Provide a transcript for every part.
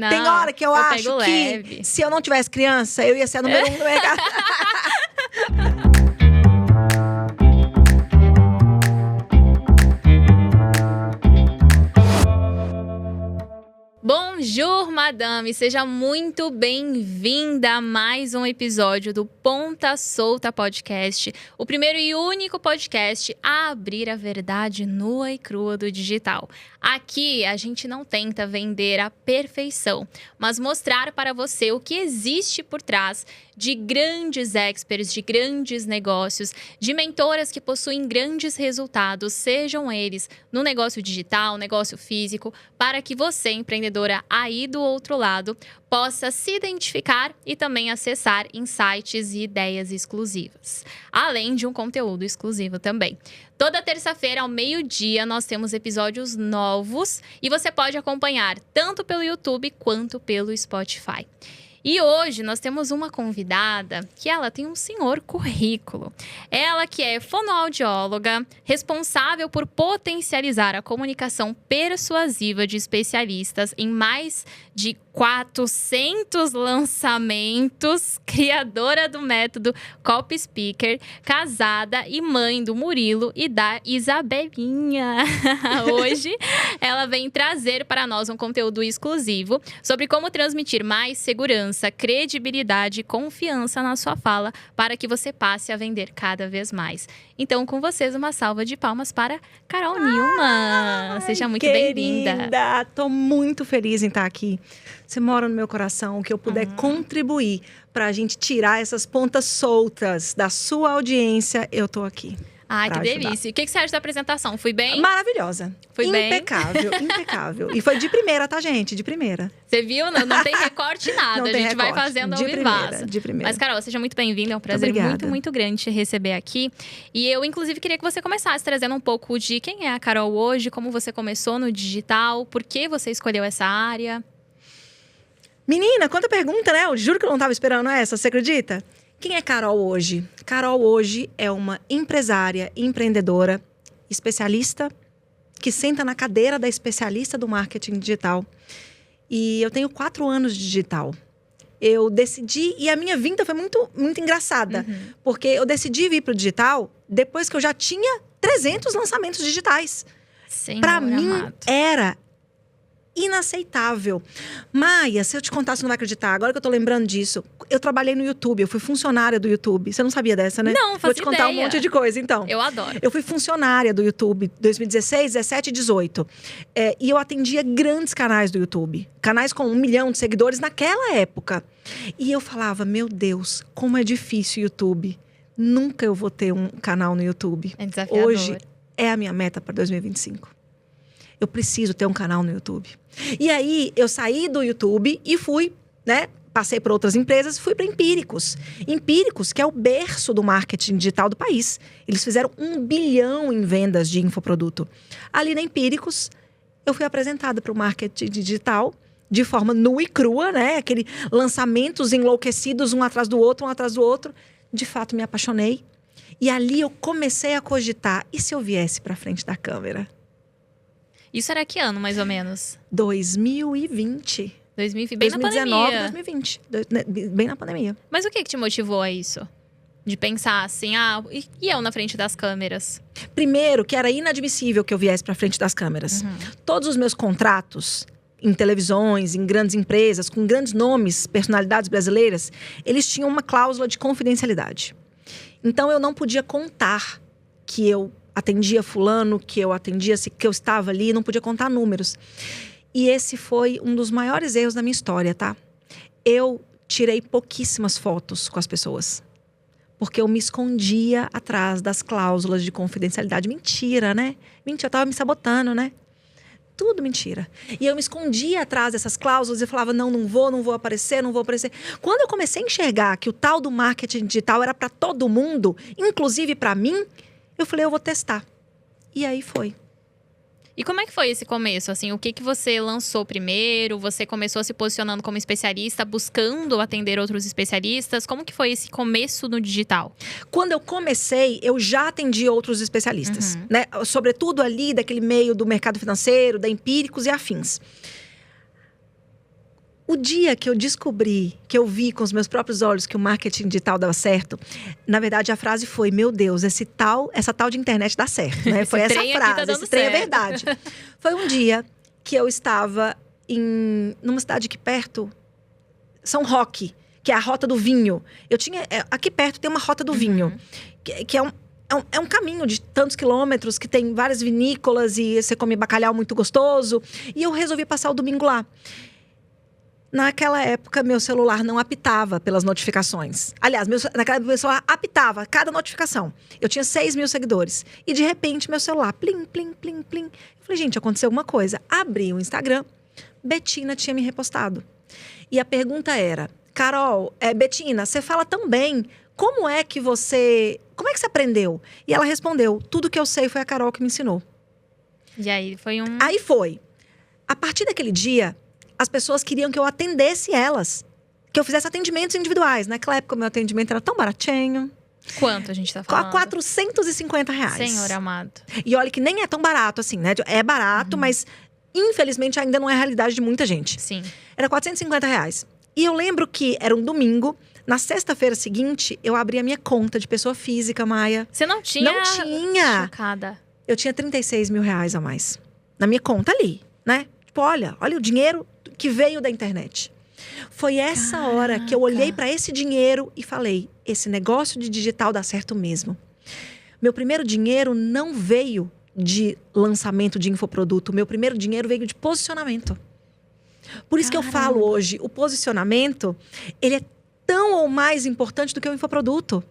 Não, tem hora que eu acho pego que leve. se eu não tivesse criança, eu ia ser a número 1 do mercado. Bonjour, madame! Seja muito bem-vinda a mais um episódio do Ponta Solta Podcast, o primeiro e único podcast a abrir a verdade nua e crua do digital. Aqui a gente não tenta vender a perfeição, mas mostrar para você o que existe por trás de grandes experts, de grandes negócios, de mentoras que possuem grandes resultados, sejam eles no negócio digital, negócio físico, para que você, empreendedora aí do outro lado, possa se identificar e também acessar insights e ideias exclusivas, além de um conteúdo exclusivo também. Toda terça-feira, ao meio-dia, nós temos episódios novos e você pode acompanhar tanto pelo YouTube quanto pelo Spotify. E hoje nós temos uma convidada que ela tem um senhor currículo. Ela que é fonoaudióloga, responsável por potencializar a comunicação persuasiva de especialistas em mais de 400 lançamentos, criadora do método Copy Speaker, casada e mãe do Murilo e da Isabelinha. Hoje, ela vem trazer para nós um conteúdo exclusivo sobre como transmitir mais segurança, credibilidade e confiança na sua fala para que você passe a vender cada vez mais. Então, com vocês, uma salva de palmas para Carol Newman. Seja muito bem-vinda. Tô muito feliz em estar aqui. Você mora no meu coração, o que eu puder contribuir para a gente tirar essas pontas soltas da sua audiência, eu tô aqui. Ai, que ajudar. delícia. O que você acha da apresentação? Fui bem? Maravilhosa. Fui bem? Impecável, impecável. E foi de primeira, tá, gente? De primeira. Você viu? Não tem recorte nada. Não a tem gente vai recorte. fazendo ao De vivaço. primeira, de primeira. Mas, Carol, seja muito bem-vinda. É um prazer Obrigada. muito grande te receber aqui. E eu, inclusive, queria que você começasse trazendo um pouco de quem é a Carol hoje, como você começou no digital, por que você escolheu essa área. Menina, quanta pergunta, né? Eu juro que eu não estava esperando essa, você acredita? Quem é Carol hoje? Carol hoje é uma empresária, empreendedora, especialista, que senta na cadeira da especialista do marketing digital. E eu tenho 4 anos de digital. Eu decidi, e a minha vinda foi muito engraçada, porque eu decidi vir para o digital depois que eu já tinha 300 lançamentos digitais. Para mim, era inaceitável. Maia, se eu te contar, você não vai acreditar. Agora que eu tô lembrando disso, eu trabalhei no YouTube, eu fui funcionária do YouTube. Você não sabia dessa, né? Não, fazia Vou te contar ideia. um monte de coisa, então. Eu adoro. Eu fui funcionária do YouTube 2016, 17 e 18. E eu atendia grandes canais do YouTube. Canais com 1 milhão de seguidores naquela época. E eu falava, meu Deus, como é difícil o YouTube. Nunca eu vou ter um canal no YouTube. É desafiador. Hoje é a minha meta para 2025. Eu preciso ter um canal no YouTube. E aí, eu saí do YouTube e fui, né? Passei por outras empresas e fui para Empíricos. Empíricos, que é o berço do marketing digital do país. Eles fizeram 1 bilhão em vendas de infoproduto. Ali na Empíricos, eu fui apresentada para o marketing digital de forma nua e crua, né? Aquele lançamentos enlouquecidos, um atrás do outro, um atrás do outro. De fato, me apaixonei. E ali eu comecei a cogitar, e se eu viesse para frente da câmera? Isso era que ano, mais ou menos? 2020. 2020, bem 2019, na pandemia. 2020. Bem na pandemia. Mas o que te motivou a isso? De pensar assim, e eu na frente das câmeras? Primeiro, que era inadmissível que eu viesse para frente das câmeras. Todos os meus contratos em televisões, em grandes empresas, com grandes nomes, personalidades brasileiras, eles tinham uma cláusula de confidencialidade. Então, eu não podia contar que eu atendia fulano, que eu estava ali, não podia contar números. E esse foi um dos maiores erros da minha história, tá? Eu tirei pouquíssimas fotos com as pessoas. Porque eu me escondia atrás das cláusulas de confidencialidade. Mentira, né? Mentira, eu tava me sabotando, né? Tudo mentira. E eu me escondia atrás dessas cláusulas e falava, não vou aparecer. Quando eu comecei a enxergar que o tal do marketing digital era para todo mundo, inclusive para mim, eu falei, eu vou testar. E aí foi. E como é que foi esse começo? Assim, o que você lançou primeiro? Você começou se posicionando como especialista, buscando atender outros especialistas? Como que foi esse começo no digital? Quando eu comecei, eu já atendi outros especialistas, né? Sobretudo ali daquele meio do mercado financeiro, da Empíricos e afins. O dia que eu descobri, que eu vi com os meus próprios olhos que o marketing digital dava certo, na verdade a frase foi: meu Deus, essa tal de internet dá certo, né? Foi essa frase, esse trem é verdade. Foi um dia que eu estava numa cidade aqui perto, São Roque, que é a Rota do Vinho. Aqui perto tem uma Rota do Vinho, que é um caminho de tantos quilômetros, que tem várias vinícolas e você come bacalhau muito gostoso. E eu resolvi passar o domingo lá. Naquela época, meu celular não apitava pelas notificações. Aliás, naquela época, meu celular apitava cada notificação. Eu tinha 6 mil seguidores. E, de repente, meu celular, plim, plim, plim, plim. Eu falei, gente, aconteceu alguma coisa. Abri o Instagram, Betina tinha me repostado. E a pergunta era: Carol, Betina, você fala tão bem, como é que você aprendeu? E ela respondeu: tudo que eu sei foi a Carol que me ensinou. E aí foi Aí foi. A partir daquele dia, as pessoas queriam que eu atendesse elas. Que eu fizesse atendimentos individuais. Naquela época, o meu atendimento era tão baratinho. Quanto a gente tá falando? R$450. Senhor amado. E olha que nem é tão barato assim, né? É barato, mas infelizmente ainda não é a realidade de muita gente. Sim. Era R$450. E eu lembro que era um domingo. Na sexta-feira seguinte, eu abri a minha conta de pessoa física, Maia. Você não tinha? Não tinha. Chocada. Eu tinha R$36 mil a mais. Na minha conta ali, né? Tipo, olha o dinheiro que veio da internet. Foi essa hora que eu olhei para esse dinheiro e falei: esse negócio de digital dá certo mesmo. Meu primeiro dinheiro não veio de lançamento de infoproduto. Meu primeiro dinheiro veio de posicionamento. Por isso que eu falo hoje, o posicionamento, ele é tão ou mais importante do que o infoproduto.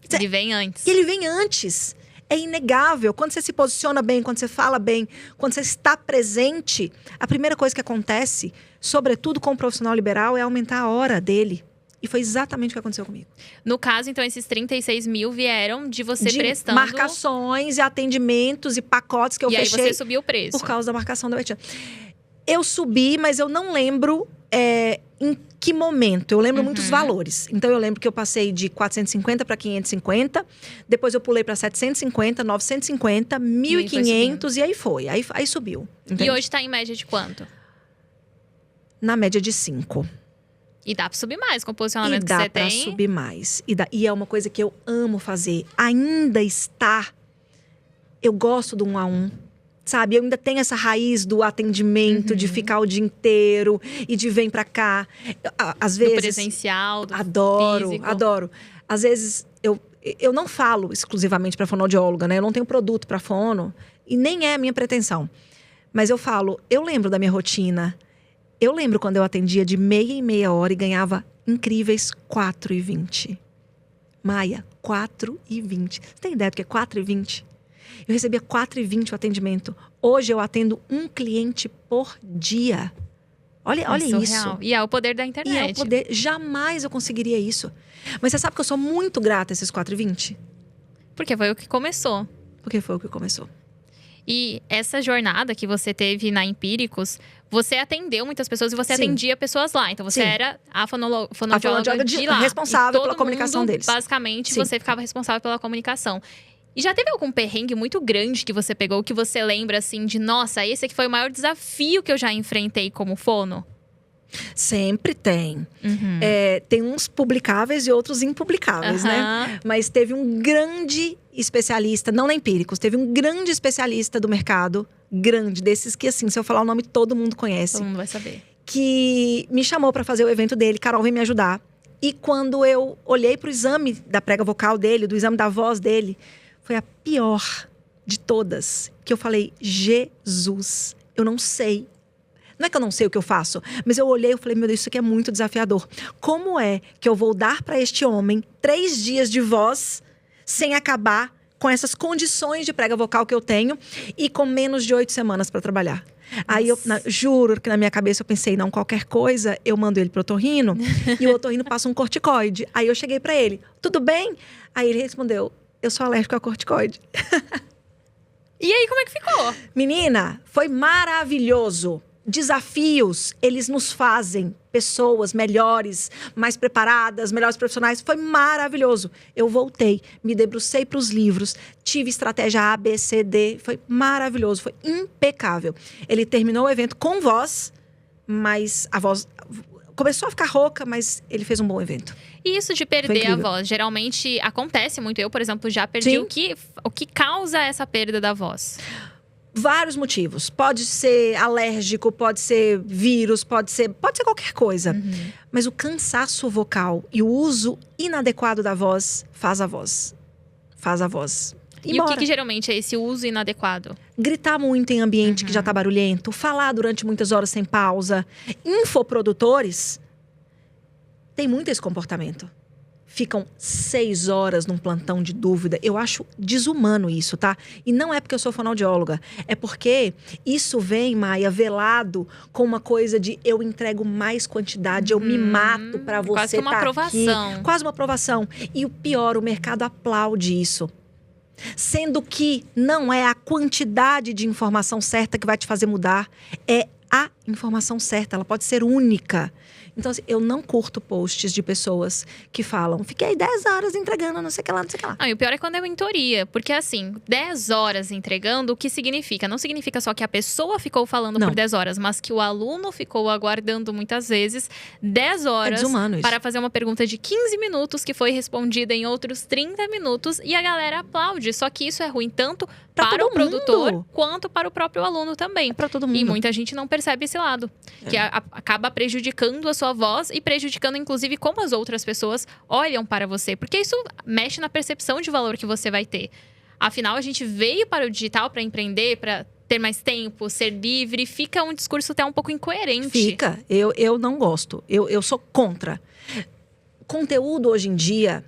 Ele vem antes. Ele vem antes. É inegável. Quando você se posiciona bem, quando você fala bem, quando você está presente, a primeira coisa que acontece, sobretudo com o profissional liberal, é aumentar a hora dele. E foi exatamente o que aconteceu comigo. No caso, então, esses 36 mil vieram de você prestando... marcações e atendimentos e pacotes que eu fechei. E aí você subiu o preço. Por causa da marcação da Betina. Eu subi, mas eu não lembro em que momento. Eu lembro muitos valores. Então, eu lembro que eu passei de 450 para 550. Depois, eu pulei para 750, 950, 1.500 e aí foi. Aí subiu. Entende? E hoje tá em média de quanto? Na média de 5. E dá pra subir mais com o posicionamento que você tem. E dá pra subir mais. E é uma coisa que eu amo fazer. Ainda está... Eu gosto do 1 a 1. Sabe, eu ainda tenho essa raiz do atendimento, de ficar o dia inteiro e de vem pra cá. Às vezes... Do presencial, do físico. Adoro. Às vezes, eu não falo exclusivamente pra fonoaudióloga, né? Eu não tenho produto pra fono. E nem é a minha pretensão. Mas eu falo, eu lembro da minha rotina. Eu lembro quando eu atendia de meia em meia hora e ganhava incríveis R$4,20. Maia, R$4,20. Você tem ideia do que é R$4,20? Eu recebia R$4,20 o atendimento. Hoje eu atendo um cliente por dia. Olha isso. E é o poder da internet. Jamais eu conseguiria isso. Mas você sabe que eu sou muito grata a esses R$4,20? Porque foi o que começou. Porque foi o que começou. E essa jornada que você teve na Empíricos, você atendeu muitas pessoas e você atendia pessoas lá. Então, você era a fonoaudióloga de lá. Responsável pela comunicação deles. Basicamente, você ficava responsável pela comunicação. E já teve algum perrengue muito grande que você pegou, que você lembra, assim, de... Nossa, esse aqui foi o maior desafio que eu já enfrentei como fono? Sempre tem. Tem uns publicáveis e outros impublicáveis, né? Mas teve um grande especialista, não na Empíricos, teve um grande especialista do mercado, grande, desses que, assim, se eu falar o nome, todo mundo conhece. Todo mundo vai saber. Que me chamou pra fazer o evento dele. Carol, vem me ajudar. E quando eu olhei pro exame da prega vocal dele, do exame da voz dele, foi a pior de todas. Que eu falei, Jesus, eu não sei. Não é que eu não sei o que eu faço, mas eu olhei e falei, meu Deus, isso aqui é muito desafiador. Como é que eu vou dar para este homem 3 dias de voz sem acabar com essas condições de prega vocal que eu tenho e com menos de 8 semanas para trabalhar? Aí eu juro que na minha cabeça eu pensei, não, qualquer coisa, eu mando ele pro otorrino e o otorrino passa um corticoide. Aí eu cheguei para ele, tudo bem? Aí ele respondeu, eu sou alérgico a corticoide. E aí, como é que ficou? Menina, foi maravilhoso. Desafios, eles nos fazem pessoas melhores, mais preparadas, melhores profissionais. Foi maravilhoso. Eu voltei, me debrucei para os livros, tive estratégia A, B, C, D. Foi maravilhoso, foi impecável. Ele terminou o evento com voz, mas a voz começou a ficar rouca, mas ele fez um bom evento. E isso de perder a voz, geralmente acontece muito. Eu, por exemplo, já perdi. O que causa essa perda da voz? Vários motivos. Pode ser alérgico, pode ser vírus, pode ser qualquer coisa. Mas o cansaço vocal e o uso inadequado da voz faz a voz. E o que geralmente é esse uso inadequado? Gritar muito em ambiente que já tá barulhento, falar durante muitas horas sem pausa. Infoprodutores têm muito esse comportamento. Ficam 6 horas num plantão de dúvida. Eu acho desumano isso, tá? E não é porque eu sou fonoaudióloga. É porque isso vem, Maia, velado com uma coisa de eu entrego mais quantidade, eu me mato pra você quase uma aprovação. Aqui. Quase uma aprovação. E o pior, o mercado aplaude isso. Sendo que não é a quantidade de informação certa que vai te fazer mudar. É a informação certa, ela pode ser única. Então, assim, eu não curto posts de pessoas que falam fiquei 10 horas entregando, não sei o que lá, não sei o que lá. E o pior é quando é mentoria. Porque, assim, 10 horas entregando, o que significa? Não significa só que a pessoa ficou falando por 10 horas, mas que o aluno ficou aguardando muitas vezes 10 horas para fazer uma pergunta de 15 minutos que foi respondida em outros 30 minutos e a galera aplaude. Só que isso é ruim tanto para o produtor quanto para o próprio aluno também. Para todo mundo. E muita gente não percebe esse lado. Que acaba prejudicando a sua voz e prejudicando, inclusive, como as outras pessoas olham para você. Porque isso mexe na percepção de valor que você vai ter. Afinal, a gente veio para o digital para empreender, para ter mais tempo, ser livre. Fica um discurso até um pouco incoerente. Fica. Eu não gosto. Eu sou contra. Conteúdo, hoje em dia,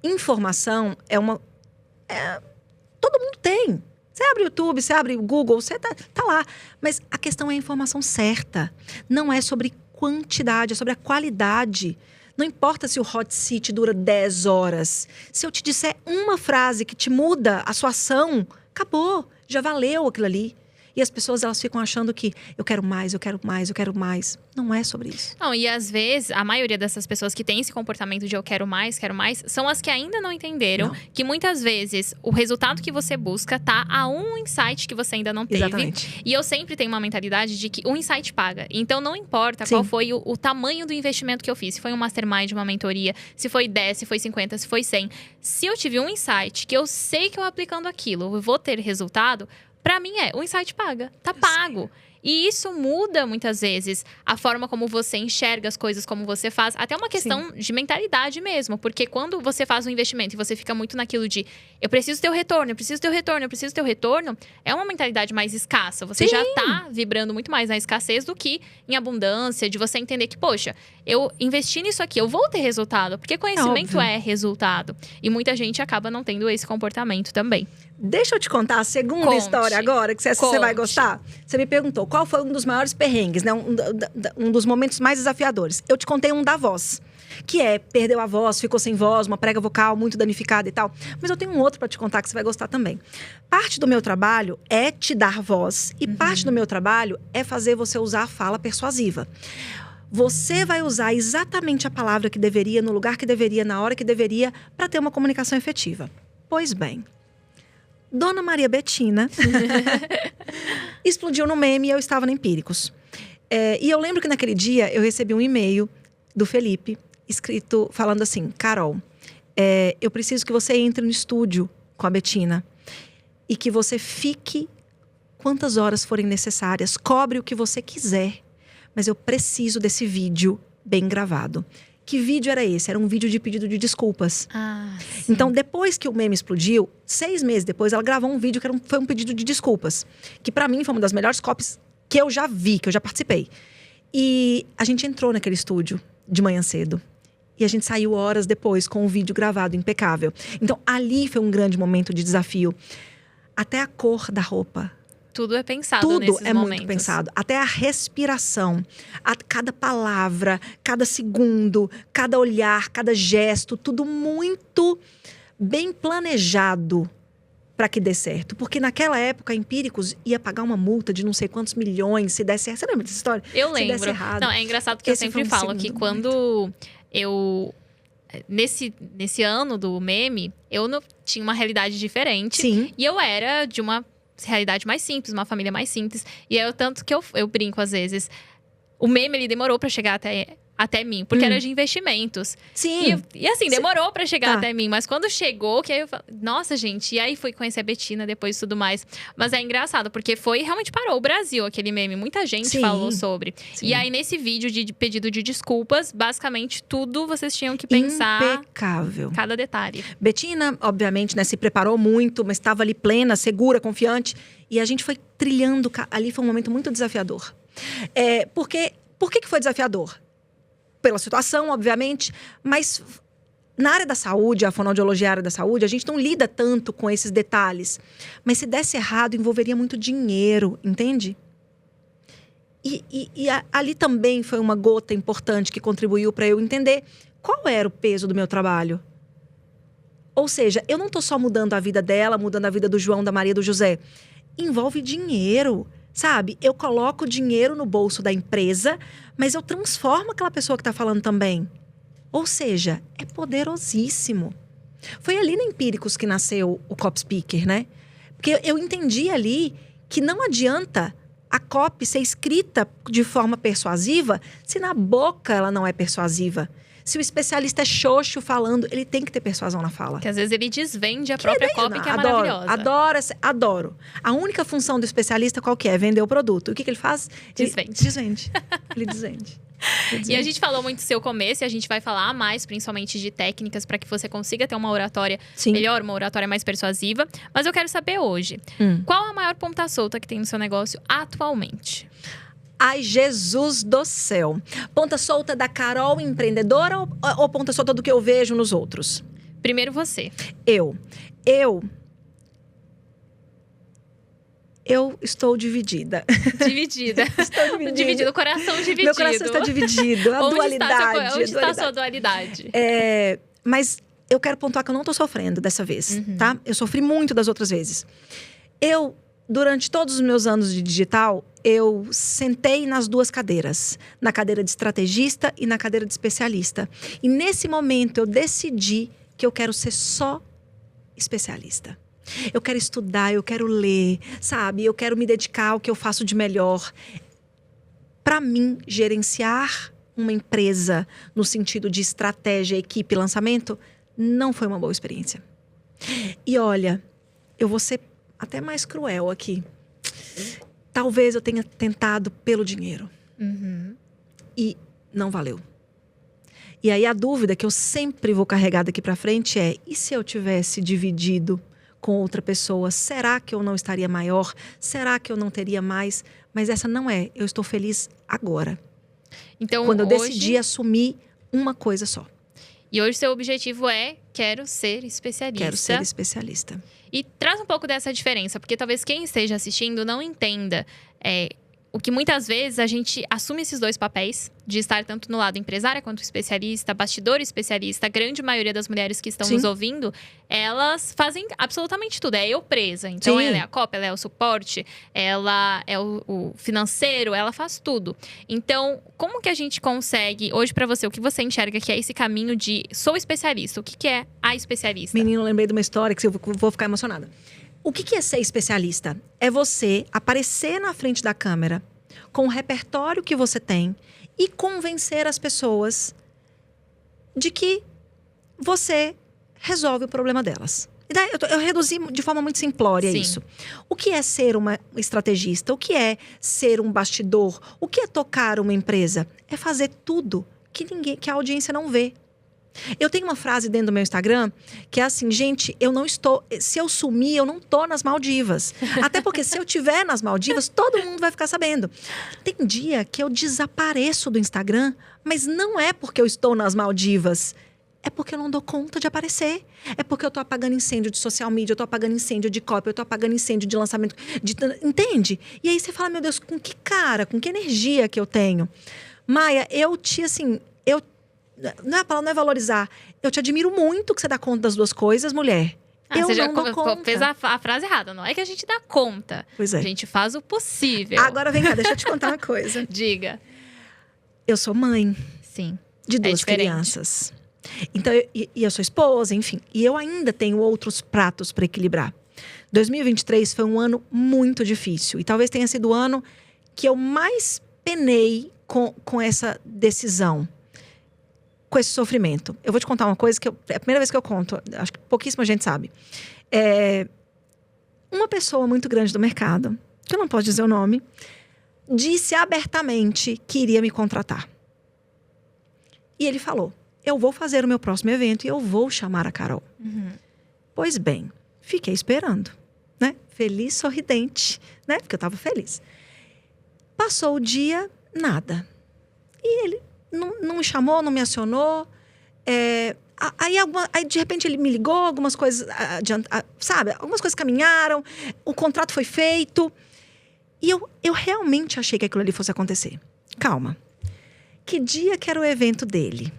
informação é uma... todo mundo tem. Você abre o YouTube, você abre o Google, você tá lá. Mas a questão é a informação certa. Não é sobre quantidade, é sobre a qualidade. Não importa se o hot seat dura 10 horas. Se eu te disser uma frase que te muda a sua ação, acabou. Já valeu aquilo ali. E as pessoas, elas ficam achando que eu quero mais, eu quero mais, eu quero mais. Não é sobre isso. Não, e às vezes, a maioria dessas pessoas que tem esse comportamento de eu quero mais, são as que ainda não entenderam que muitas vezes o resultado que você busca tá a um insight que você ainda não teve. Exatamente. E eu sempre tenho uma mentalidade de que o insight paga. Então, não importa qual foi o tamanho do investimento que eu fiz. Se foi um mastermind, uma mentoria, se foi 10, se foi 50, se foi 100. Se eu tive um insight que eu sei que eu aplicando aquilo, eu vou ter resultado... Pra mim o insight paga, tá pago. E isso muda muitas vezes a forma como você enxerga as coisas, como você faz. Até uma questão de mentalidade mesmo. Porque quando você faz um investimento e você fica muito naquilo de eu preciso ter o retorno, eu preciso ter o retorno, eu preciso ter o retorno, é uma mentalidade mais escassa. Você já tá vibrando muito mais na escassez do que em abundância, de você entender que, poxa, eu investi nisso aqui, eu vou ter resultado. Porque conhecimento é resultado. E muita gente acaba não tendo esse comportamento também. Deixa eu te contar a segunda história agora, que você vai gostar. Você me perguntou qual foi um dos maiores perrengues, né? Um dos momentos mais desafiadores. Eu te contei um da voz, que é perdeu a voz, ficou sem voz, uma prega vocal muito danificada e tal. Mas eu tenho um outro para te contar que você vai gostar também. Parte do meu trabalho é te dar voz e parte do meu trabalho é fazer você usar a fala persuasiva. Você vai usar exatamente a palavra que deveria, no lugar que deveria, na hora que deveria, para ter uma comunicação efetiva. Pois bem, Dona Maria Betina explodiu no meme e eu estava no Empíricos. E eu lembro que naquele dia eu recebi um e-mail do Felipe, escrito falando assim: Carol, eu preciso que você entre no estúdio com a Betina e que você fique quantas horas forem necessárias, cobre o que você quiser, mas eu preciso desse vídeo bem gravado. Que vídeo era esse? Era um vídeo de pedido de desculpas. Então, depois que o meme explodiu, 6 meses depois, ela gravou um vídeo que foi um pedido de desculpas. Que pra mim foi uma das melhores copies que eu já vi, que eu já participei. E a gente entrou naquele estúdio de manhã cedo. E a gente saiu horas depois com o vídeo gravado impecável. Então, ali foi um grande momento de desafio. Até a cor da roupa. Tudo é pensado nesses momentos. Tudo é muito pensado. Até a respiração, cada palavra, cada segundo, cada olhar, cada gesto. Tudo muito bem planejado para que dê certo. Porque naquela época, a Empíricos ia pagar uma multa de não sei quantos milhões se desse errado. Você lembra dessa história? Eu lembro. Se desse errado. Não, é engraçado que eu sempre falo que quando eu... Nesse ano do meme, eu não tinha uma realidade diferente. Sim. E eu era de uma realidade mais simples, uma família mais simples. E é o tanto que eu brinco às vezes. O meme, ele demorou pra chegar até mim, porque era de investimentos. Sim. E assim, demorou pra chegar Tá. até mim. Mas quando chegou, que aí eu falei, nossa, gente. E aí fui conhecer a Betina depois e tudo mais. Mas é engraçado, porque realmente parou o Brasil, aquele meme. Muita gente Sim. falou sobre. Sim. E aí, nesse vídeo de pedido de desculpas, basicamente tudo vocês tinham que pensar. Impecável. Cada detalhe. Betina, obviamente, né, se preparou muito, mas estava ali plena, segura, confiante. E a gente foi trilhando. Ali foi um momento muito desafiador. Por que foi desafiador? Pela situação, obviamente, mas na área da saúde, a fonoaudiologia é a área da saúde, a gente não lida tanto com esses detalhes. Mas se desse errado, envolveria muito dinheiro, entende? Ali também foi uma gota importante que contribuiu para eu entender qual era o peso do meu trabalho. Ou seja, eu não estou só mudando a vida dela, mudando a vida do João, da Maria, do José. Envolve dinheiro. Sabe, eu coloco dinheiro no bolso da empresa, mas eu transformo aquela pessoa que está falando também. Ou seja, é poderosíssimo. Foi ali na Empíricos que nasceu o Copy Speaker, né? Porque eu entendi ali que não adianta a copy ser escrita de forma persuasiva se na boca ela não é persuasiva. Se o especialista é xoxo falando, ele tem que ter persuasão na fala. Que às vezes ele desvende a própria copy, que é maravilhosa. Adoro. A única função do especialista qual que é? Vender o produto. O que ele faz? Desvende. Ele desvende. E a gente falou muito do seu começo, e a gente vai falar mais, principalmente de técnicas, para que você consiga ter uma oratória melhor, uma oratória mais persuasiva. Mas eu quero saber hoje, qual a maior ponta solta que tem no seu negócio atualmente? Ai, Jesus do céu. Ponta solta da Carol empreendedora ou ponta solta do que eu vejo nos outros? Primeiro você. Eu estou dividida. Dividida. Estou dividida. O coração dividido. Meu coração está dividido. A dualidade. Onde está a sua dualidade? Mas eu quero pontuar que eu não estou sofrendo dessa vez, tá? Eu sofri muito das outras vezes. Durante todos os meus anos de digital, eu sentei nas duas cadeiras. Na cadeira de estrategista e na cadeira de especialista. E nesse momento eu decidi que eu quero ser só especialista. Eu quero estudar, eu quero ler, sabe? Eu quero me dedicar ao que eu faço de melhor. Para mim, gerenciar uma empresa no sentido de estratégia, equipe, lançamento, não foi uma boa experiência. E olha, eu vou ser até mais cruel aqui. Talvez eu tenha tentado pelo dinheiro. E não valeu. E aí a dúvida que eu sempre vou carregar daqui pra frente é: e se eu tivesse dividido com outra pessoa? Será que eu não estaria maior? Será que eu não teria mais? Mas essa não é. Eu estou feliz agora. Então, quando eu decidi assumir uma coisa só. E hoje seu objetivo é: quero ser especialista. Quero ser especialista. E traz um pouco dessa diferença, porque talvez quem esteja assistindo não entenda o que muitas vezes a gente assume esses dois papéis, de estar tanto no lado empresária quanto especialista, bastidor especialista. A grande maioria das mulheres que estão nos ouvindo, elas fazem absolutamente tudo. É eu presa. Então, ela é a copy, ela é o suporte, ela é o financeiro, ela faz tudo. Então, como que a gente consegue, hoje pra você, o que você enxerga que é esse caminho de sou especialista? O que é a especialista? Menino, lembrei de uma história que eu vou ficar emocionada. O que é ser especialista? É você aparecer na frente da câmera com o repertório que você tem e convencer as pessoas de que você resolve o problema delas. E daí, eu reduzi de forma muito simplória isso. O que é ser uma estrategista? O que é ser um bastidor? O que é tocar uma empresa? É fazer tudo que a audiência não vê. Eu tenho uma frase dentro do meu Instagram que é assim: gente, se eu sumir, eu não tô nas Maldivas. Até porque se eu tiver nas Maldivas, todo mundo vai ficar sabendo. Tem dia que eu desapareço do Instagram, mas não é porque eu estou nas Maldivas. É porque eu não dou conta de aparecer. É porque eu tô apagando incêndio de social media, eu tô apagando incêndio de copy, eu tô apagando incêndio de lançamento. Entende? E aí você fala: meu Deus, com que cara, com que energia que eu tenho? Maia, não é valorizar. Eu te admiro muito que você dá conta das duas coisas, mulher. Eu você não dou conta. Fez a frase errada. Não é que a gente dá conta. Pois é. A gente faz o possível. Agora vem cá, deixa eu te contar uma coisa. Diga. Eu sou mãe. Sim. De duas crianças. Então, eu sou esposa, enfim. E eu ainda tenho outros pratos para equilibrar. 2023 foi um ano muito difícil. E talvez tenha sido o ano que eu mais penei com essa decisão? Com esse sofrimento? Eu vou te contar uma coisa que é a primeira vez que eu conto. Acho que pouquíssima gente sabe. Uma pessoa muito grande do mercado, que eu não posso dizer o nome, disse abertamente que iria me contratar. E ele falou, eu vou fazer o meu próximo evento e eu vou chamar a Carol. Pois bem, fiquei esperando, né? Feliz, sorridente, né? Porque eu estava feliz. Passou o dia, nada. E ele não me chamou, não me acionou. Aí, de repente, ele me ligou, algumas coisas, sabe? Algumas coisas caminharam, o contrato foi feito. E eu realmente achei que aquilo ali fosse acontecer. Calma. Que dia que era o evento dele?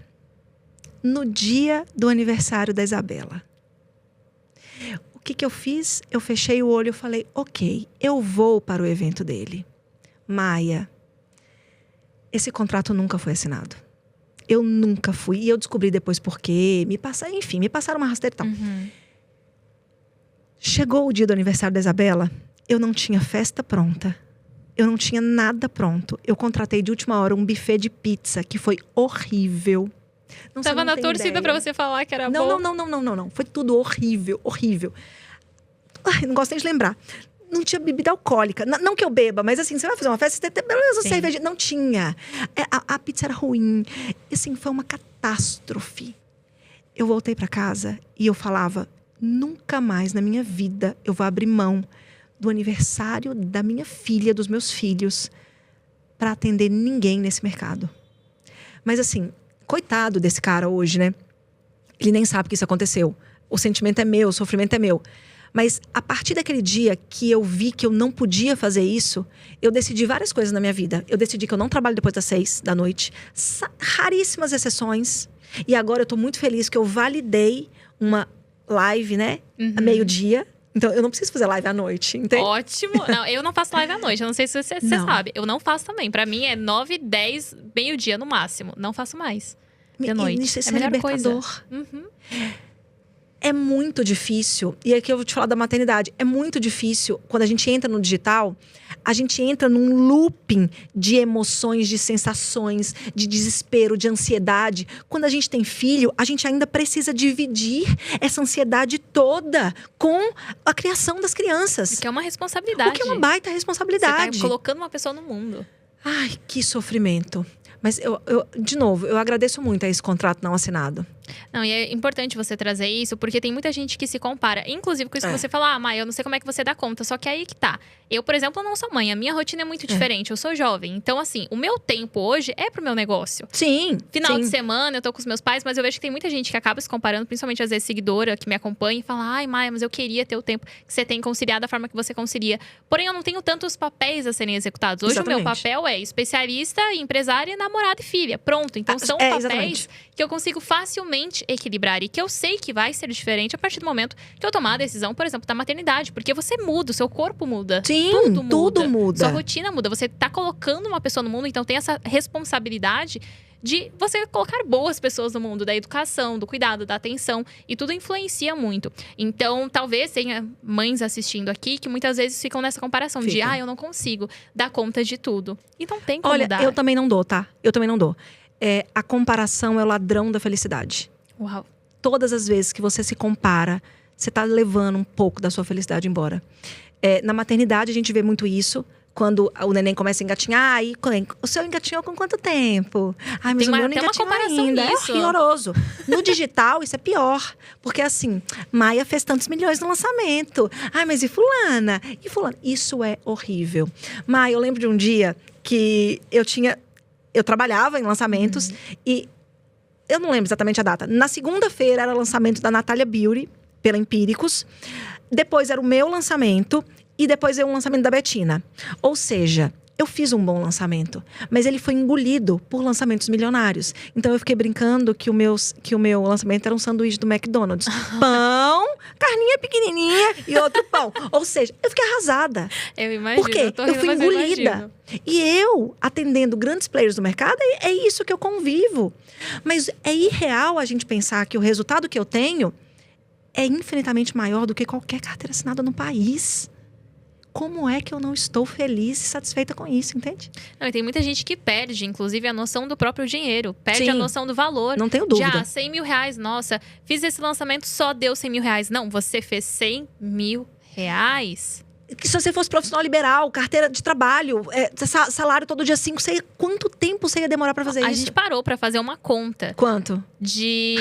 No dia do aniversário da Isabela. O que eu fiz? Eu fechei o olho e falei, ok, eu vou para o evento dele. Maia, esse contrato nunca foi assinado. Eu nunca fui. E eu descobri depois por quê. Me passaram uma rasteira e tal. Chegou o dia do aniversário da Isabela, eu não tinha festa pronta. Eu não tinha nada pronto. Eu contratei de última hora um buffet de pizza, que foi horrível. Tava na torcida pra você falar que era bom. Não. Foi tudo horrível, horrível. Ai, não gosto nem de lembrar. Não tinha bebida alcoólica. Não que eu beba, mas assim, você vai fazer uma festa, você tem beleza, cerveja. Não tinha. A pizza era ruim. Assim, foi uma catástrofe. Eu voltei pra casa e eu falava, nunca mais na minha vida eu vou abrir mão do aniversário da minha filha, dos meus filhos, pra atender ninguém nesse mercado. Mas assim, coitado desse cara hoje, né? Ele nem sabe que isso aconteceu. O sentimento é meu, o sofrimento é meu. Mas a partir daquele dia que eu vi que eu não podia fazer isso, eu decidi várias coisas na minha vida. Eu decidi que eu não trabalho depois das 6 da noite. Raríssimas exceções. E agora eu tô muito feliz que eu validei uma live, né? A meio-dia. Então, eu não preciso fazer live à noite, entende? Ótimo. Não, eu não faço live à noite. Eu não sei se você sabe. Eu não faço também. Pra mim, é 9, 10, meio-dia no máximo. Não faço mais de noite. Isso é a melhor libertador. Coisa. É muito difícil. E aqui eu vou te falar da maternidade. É muito difícil, quando a gente entra no digital, a gente entra num looping de emoções, de sensações, de desespero, de ansiedade. Quando a gente tem filho, a gente ainda precisa dividir essa ansiedade toda com a criação das crianças. Que é uma responsabilidade. O que é uma baita responsabilidade. Você tá colocando uma pessoa no mundo. Ai, que sofrimento. Mas, de novo, eu agradeço muito a esse contrato não assinado. Não, e é importante você trazer isso, porque tem muita gente que se compara. Inclusive, com isso que você fala, Maia, eu não sei como é que você dá conta. Só que aí que tá. Eu, por exemplo, não sou mãe. A minha rotina é muito diferente. Eu sou jovem. Então, assim, o meu tempo hoje é pro meu negócio. Sim. Final de semana, eu tô com os meus pais. Mas eu vejo que tem muita gente que acaba se comparando, principalmente às vezes seguidora, que me acompanha e fala, ai, Maia, mas eu queria ter o tempo que você tem conciliado da forma que você concilia. Porém, eu não tenho tantos papéis a serem executados. Hoje, o meu papel é especialista, empresária, namorada e filha. Pronto. Então, são papéis que eu consigo facilmente equilibrar e que eu sei que vai ser diferente a partir do momento que eu tomar a decisão, por exemplo, da maternidade. Porque você muda, o seu corpo muda. Sim, tudo muda. Sua rotina muda. Você tá colocando uma pessoa no mundo, então tem essa responsabilidade de você colocar boas pessoas no mundo, da educação, do cuidado, da atenção. E tudo influencia muito. Então, talvez tenha mães assistindo aqui que muitas vezes ficam nessa comparação de, eu não consigo dar conta de tudo. E não tem como dar. Olha, eu também não dou, tá? Eu também não dou. A comparação é o ladrão da felicidade. Uau. Todas as vezes que você se compara, você tá levando um pouco da sua felicidade embora. Na maternidade, a gente vê muito isso. Quando o neném começa a engatinhar, aí o seu engatinhou com quanto tempo? Ai, mas o meu não engatinhou ainda. É horroroso. No digital, isso é pior. Porque assim, Maia fez tantos milhões no lançamento. Ai, mas e fulana? E fulana? Isso é horrível. Maia, eu lembro de um dia que eu trabalhava em lançamentos e eu não lembro exatamente a data. Na segunda-feira era o lançamento da Natália Beauty, pela Empíricos. Depois era o meu lançamento. E depois veio um lançamento da Betina. Ou seja, eu fiz um bom lançamento. Mas ele foi engolido por lançamentos milionários. Então eu fiquei brincando que o meu lançamento era um sanduíche do McDonald's. Pão, carninha pequenininha e outro pão. Ou seja, eu fiquei arrasada. Eu imagino. Por quê? Eu fui engolida. E eu, atendendo grandes players do mercado, é isso que eu convivo. Mas é irreal a gente pensar que o resultado que eu tenho é infinitamente maior do que qualquer carteira assinada no país. como é que eu não estou feliz e satisfeita com isso, entende? Não, e tem muita gente que perde, inclusive, a noção do próprio dinheiro. Perde Sim. a noção do valor. Não tenho dúvida. Já, 100 mil reais, nossa, fiz esse lançamento, só deu 100 mil reais. Não, você fez 100 mil reais. Que se você fosse profissional liberal, carteira de trabalho, salário todo dia 5, quanto tempo você ia demorar pra fazer A isso? gente parou pra fazer uma conta Quanto? de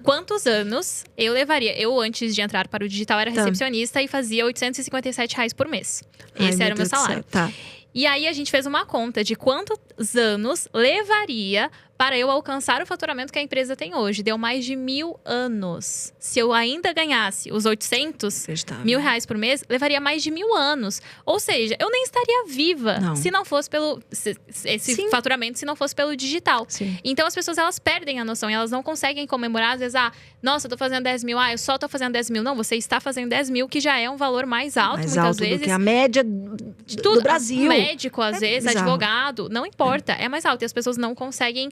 quantos anos eu levaria. Eu, antes de entrar para o digital, era Tá. recepcionista e fazia R$857 por mês. Ai, Esse era o meu Deus do céu. salário. Tá. E aí, a gente fez uma conta de quantos anos levaria para eu alcançar o faturamento que a empresa tem hoje. Deu mais de 1.000 anos. Se eu ainda ganhasse os 800 Acreditável. mil reais por mês, levaria mais de 1.000 anos. Ou seja, eu nem estaria viva Não. se não fosse pelo… esse Sim. faturamento, se não fosse pelo digital. Sim. Então, as pessoas, elas perdem a noção. E elas não conseguem comemorar, às vezes, nossa, eu tô fazendo 10 mil. Eu só tô fazendo 10 mil. Não, você está fazendo 10 mil, que já é um valor mais alto, Mais muitas alto vezes. do que a média Tudo, do Brasil. Médico, às vezes, bizarro. advogado, não importa, é mais alto. E as pessoas não conseguem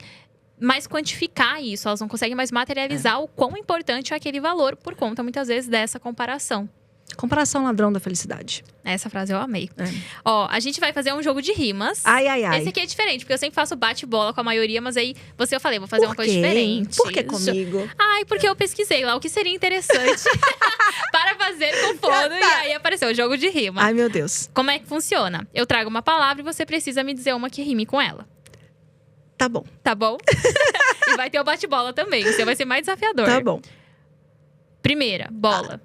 mais quantificar isso, elas não conseguem mais materializar o quão importante é aquele valor, por conta, muitas vezes, dessa comparação. Comparação ladrão da felicidade. Essa frase eu amei. É. Ó, a gente vai fazer um jogo de rimas. Ai, ai, ai. Esse aqui é diferente, porque eu sempre faço bate-bola com a maioria, mas aí eu falei, vou fazer uma coisa diferente. Por que comigo? Ai, porque eu pesquisei lá o que seria interessante para fazer com fono. E aí apareceu o jogo de rima. Ai, meu Deus. Como é que funciona? Eu trago uma palavra e você precisa me dizer uma que rime com ela. Tá bom. Tá bom? E vai ter o bate-bola também. O seu vai ser mais desafiador. Tá bom. Primeira, bola.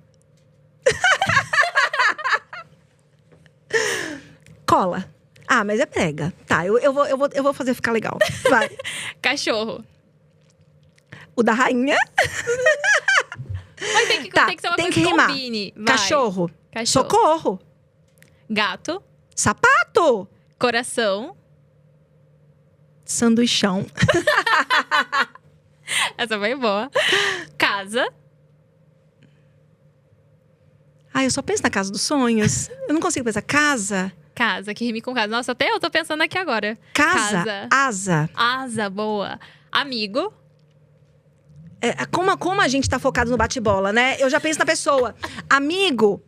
Cola. Ah, mas é prega. Tá, eu vou fazer ficar legal. Vai. Cachorro. O da rainha. Mas tem que ser uma tem coisa que que rimar. combine. Vai. Cachorro. Cachorro. Socorro. Gato. Sapato. Coração. Sanduichão. Essa foi boa. Casa. Ai, eu só penso na casa dos sonhos. Eu não consigo pensar. Casa. Casa, que rime com casa. Nossa, até eu tô pensando aqui agora. Casa. Asa. Asa, boa. Amigo. Como a gente tá focado no bate-bola, né? Eu já penso na pessoa. Amigo.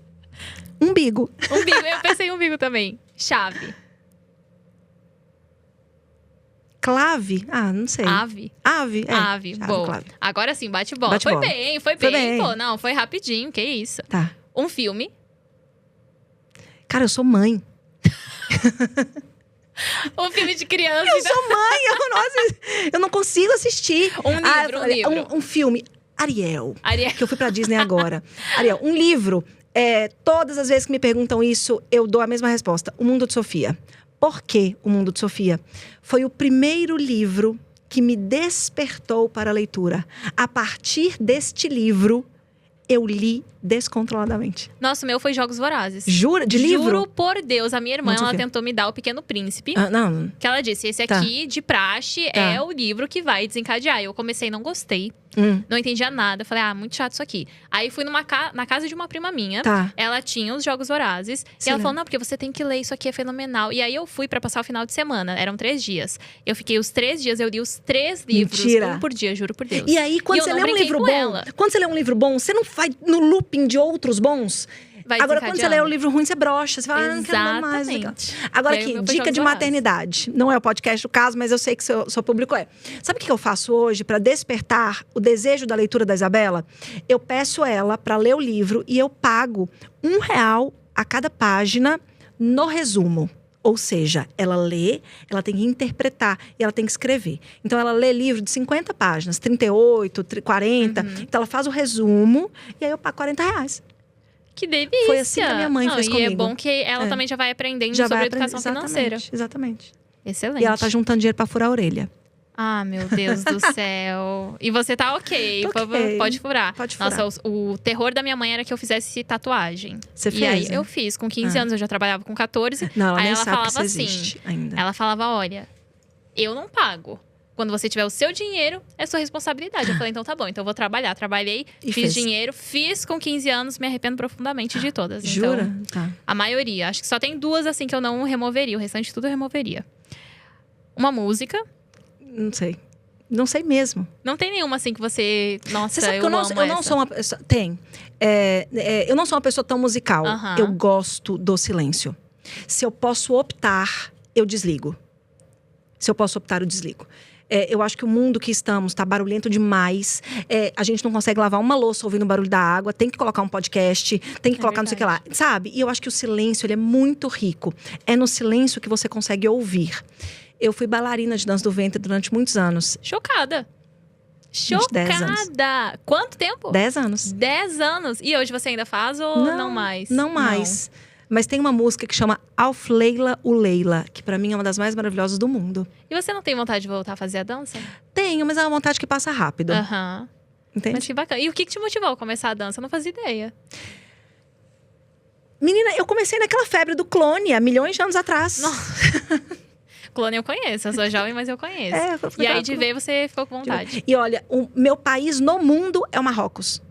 Umbigo. Umbigo. Eu pensei em umbigo também. Chave. Clave. Ah, não sei. Ave. Ave. Ave, chave, boa. clave. Agora sim, bate-bola. Bate-bola. Foi Foi bem. bem. Pô, não, foi rapidinho, que isso. Tá. Um filme. Cara, eu sou mãe. Um filme de criança. Eu sou mãe. Eu não consigo assistir. Um livro. Um filme. Ariel. Ariel. Que eu fui pra Disney agora. Ariel, um livro. Todas as vezes que me perguntam isso, eu dou a mesma resposta. O Mundo de Sofia. Por que O Mundo de Sofia? Foi o primeiro livro que me despertou para a leitura. A partir deste livro, eu li descontroladamente. Nossa, o meu foi Jogos Vorazes. Jura? De livro? Juro por Deus. A minha irmã, Mundo de ela Sofia. tentou me dar O Pequeno Príncipe. Ah, não. Que ela disse, esse Tá. aqui, de praxe, Tá. é o livro que vai desencadear. Eu comecei, não gostei. Não entendia nada. Falei, muito chato isso aqui. Aí fui na casa de uma prima minha. Tá. Ela tinha os Jogos Vorazes. E ela falou, não, porque você tem que ler, isso aqui é fenomenal. E aí eu fui pra passar o final de semana. Eram 3 dias. Eu fiquei os 3 dias, eu li os 3 livros. Mentira. Um por dia, juro por Deus. E aí, quando eu você não lê um brinquei livro com bom, ela. quando você lê um livro bom, você não vai no looping de outros bons. Vai Agora, quando você lê um desencadeando. livro ruim, você brocha. Você fala, não quero ler mais. Exatamente. Agora E aí, o aqui, meu foi dica Jogos de Vorazes. maternidade. Não é o podcast do caso, mas eu sei que seu público é. Sabe o que eu faço hoje para despertar o desejo da leitura da Isabela? Eu peço ela para ler o livro e eu pago R$1 a cada página no resumo. Ou seja, ela lê, ela tem que interpretar e ela tem que escrever. Então, ela lê livro de 50 páginas, 38, 40. Então, ela faz o resumo e aí eu pago R$40. Que delícia! Foi assim que a minha mãe fez E comigo. é bom que ela também já vai aprendendo Já sobre vai educação aprender- financeira. Exatamente. Excelente. E ela tá juntando dinheiro pra furar a orelha. Ah, meu Deus do céu. E você tá ok, Tô ok. pode furar. Pode furar. Nossa, o terror da minha mãe era que eu fizesse tatuagem. Você E fez? aí né? eu fiz, com 15 anos, eu já trabalhava com 14. Não, ela aí nem ela sabe que falava isso assim, existe ainda. ela falava, olha, eu não pago. Quando você tiver o seu dinheiro, é sua responsabilidade. Eu falei, então tá bom, então eu vou trabalhar. Trabalhei, E fiz fez. dinheiro, fiz com 15 anos, me arrependo profundamente de todas. Jura? Então, Tá. a maioria. Acho que só tem 2, assim, que eu não removeria. O restante tudo eu removeria. Uma música. Não sei. Não sei mesmo. Não tem nenhuma assim que você... Nossa, Você sabe que eu não essa. sou uma pessoa... Tem. Eu não sou uma pessoa tão musical. Eu gosto do silêncio. Se eu posso optar, eu desligo. Se eu posso optar, eu desligo. Eu acho que o mundo que estamos tá barulhento demais. A gente não consegue lavar uma louça ouvindo o barulho da água. Tem que colocar um podcast, tem que colocar não sei o que lá. Sabe? E eu acho que o silêncio, ele é muito rico. É no silêncio que você consegue ouvir. Eu fui bailarina de dança do ventre durante muitos anos. Chocada. 10 anos. Quanto tempo? 10 anos. 10 anos. E hoje você ainda faz ou não mais? Não mais. Mas tem uma música que chama Auf Leila o Leila, que pra mim é uma das mais maravilhosas do mundo. E você não tem vontade de voltar a fazer a dança? Tenho, mas é uma vontade que passa rápido. Entende? Mas que bacana. E o que te motivou a começar a dança? Eu não fazia ideia. Menina, eu comecei naquela febre do clone há milhões de anos atrás. Clone eu conheço, eu sou jovem, mas eu conheço. E aí de ver você ficou com vontade. E olha, o meu país no mundo é o Marrocos.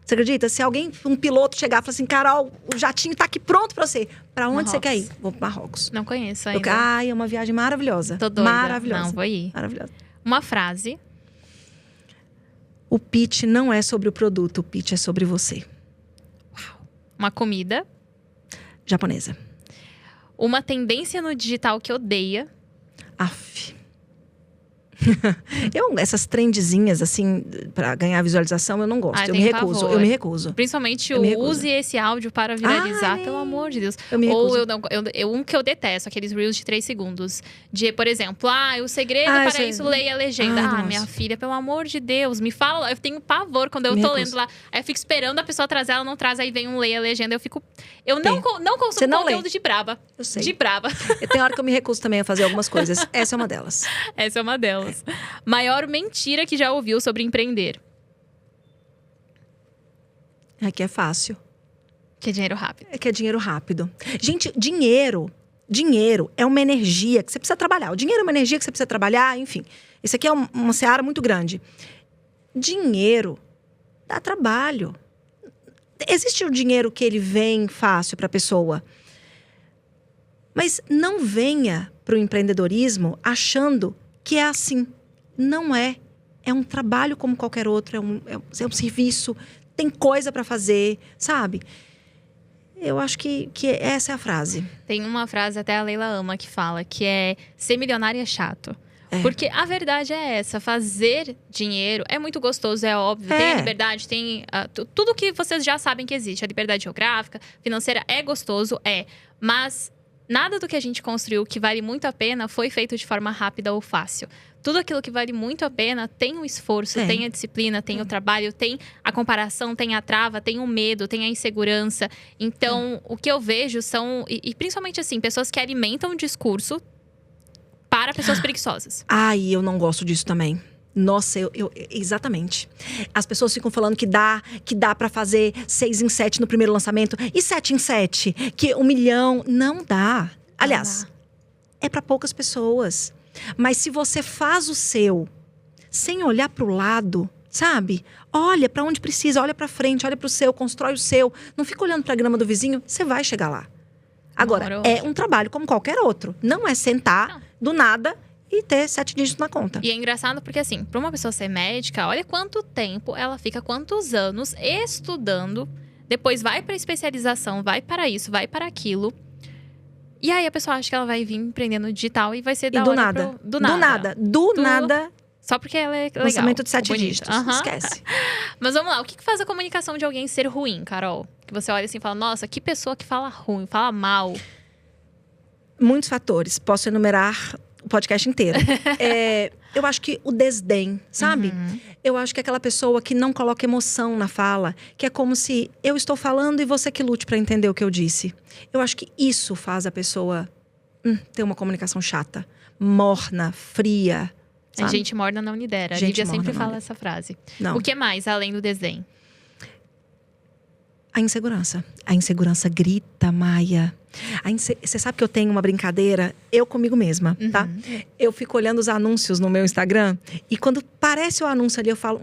Você acredita? Se um piloto chegar e falar assim, Carol, o jatinho tá aqui pronto pra você. Pra onde você quer ir? Vou pro Marrocos. Não conheço ainda. É uma viagem maravilhosa. Tô doida. Maravilhosa. Não, vou ir. Maravilhosa. Uma frase. O pitch não é sobre o produto, o pitch é sobre você. Uau. Uma comida. Japonesa. Uma tendência no digital que odeia. Aff. Essas trendezinhas, assim, pra ganhar visualização, eu não gosto. Eu me recuso. Pavor. Eu me recuso. Principalmente use esse áudio para viralizar, pelo amor de Deus. Eu me recuso. Ou um que eu detesto, aqueles Reels de 3 segundos. De, por exemplo, o segredo para isso, leia a legenda. Minha filha, pelo amor de Deus, me fala. Eu tenho pavor quando eu tô lendo lá. Aí eu fico esperando a pessoa trazer, ela não traz, aí vem um leia a legenda. Eu não consumo conteúdo de braba. Eu sei. De braba. Tem hora que eu me recuso também a fazer algumas coisas. Essa é uma delas. Essa é uma delas. Maior mentira que já ouviu sobre empreender? É que é fácil. Que é dinheiro rápido. É que é dinheiro rápido. Gente, dinheiro é uma energia que você precisa trabalhar. O dinheiro é uma energia que você precisa trabalhar, enfim. Isso aqui é uma seara muito grande. Dinheiro dá trabalho. Existe o dinheiro que ele vem fácil para a pessoa. Mas não venha para o empreendedorismo achando que é assim. Não é. É um trabalho como qualquer outro. É um serviço. Tem coisa para fazer, sabe? Eu acho que essa é a frase. Tem uma frase, até a Leila ama, que fala que é ser milionário é chato. Porque a verdade é essa, fazer dinheiro é muito gostoso, é óbvio. Tem a liberdade, tem tudo que vocês já sabem que existe. A liberdade geográfica, financeira, é gostoso, mas nada do que a gente construiu que vale muito a pena foi feito de forma rápida ou fácil. Tudo aquilo que vale muito a pena tem o esforço, tem a disciplina, tem o trabalho, tem a comparação, tem a trava, tem o medo, tem a insegurança. Então, o que eu vejo são, e principalmente assim, pessoas que alimentam o discurso para pessoas preguiçosas. Eu não gosto disso também. Nossa, exatamente. As pessoas ficam falando que dá pra fazer 6 em 7 no primeiro lançamento. E 7 em 7? Que 1 milhão? Não dá. Aliás, é pra poucas pessoas. Mas se você faz o seu, sem olhar pro lado, sabe? Olha pra onde precisa, olha pra frente, olha pro seu, constrói o seu. Não fica olhando pra grama do vizinho, você vai chegar lá. Agora, é um trabalho como qualquer outro. Não é sentar do nada e ter 7 dígitos na conta. E é engraçado porque, assim, pra uma pessoa ser médica, olha quanto tempo ela fica, quantos anos estudando. Depois vai pra especialização, vai para isso, vai para aquilo. E aí a pessoa acha que ela vai vir empreender no digital e vai ser da hora do nada. Só porque ela é legal. Lançamento de 7 dígitos. Esquece. Mas vamos lá, o que faz a comunicação de alguém ser ruim, Carol? Que você olha assim e fala, nossa, que pessoa que fala ruim, fala mal. Muitos fatores. Posso enumerar o podcast inteiro. Eu acho que o desdém, sabe? Eu acho que é aquela pessoa que não coloca emoção na fala. Que é como se eu estou falando e você que lute para entender o que eu disse. Eu acho que isso faz a pessoa ter uma comunicação chata. Morna, fria. A gente morna não lidera. A Lívia sempre fala essa frase. Não. O que mais, além do desdém? A insegurança. A insegurança grita, Maia. Você sabe que eu tenho uma brincadeira? Eu comigo mesma, tá? Eu fico olhando os anúncios no meu Instagram. E quando aparece o anúncio ali, eu falo,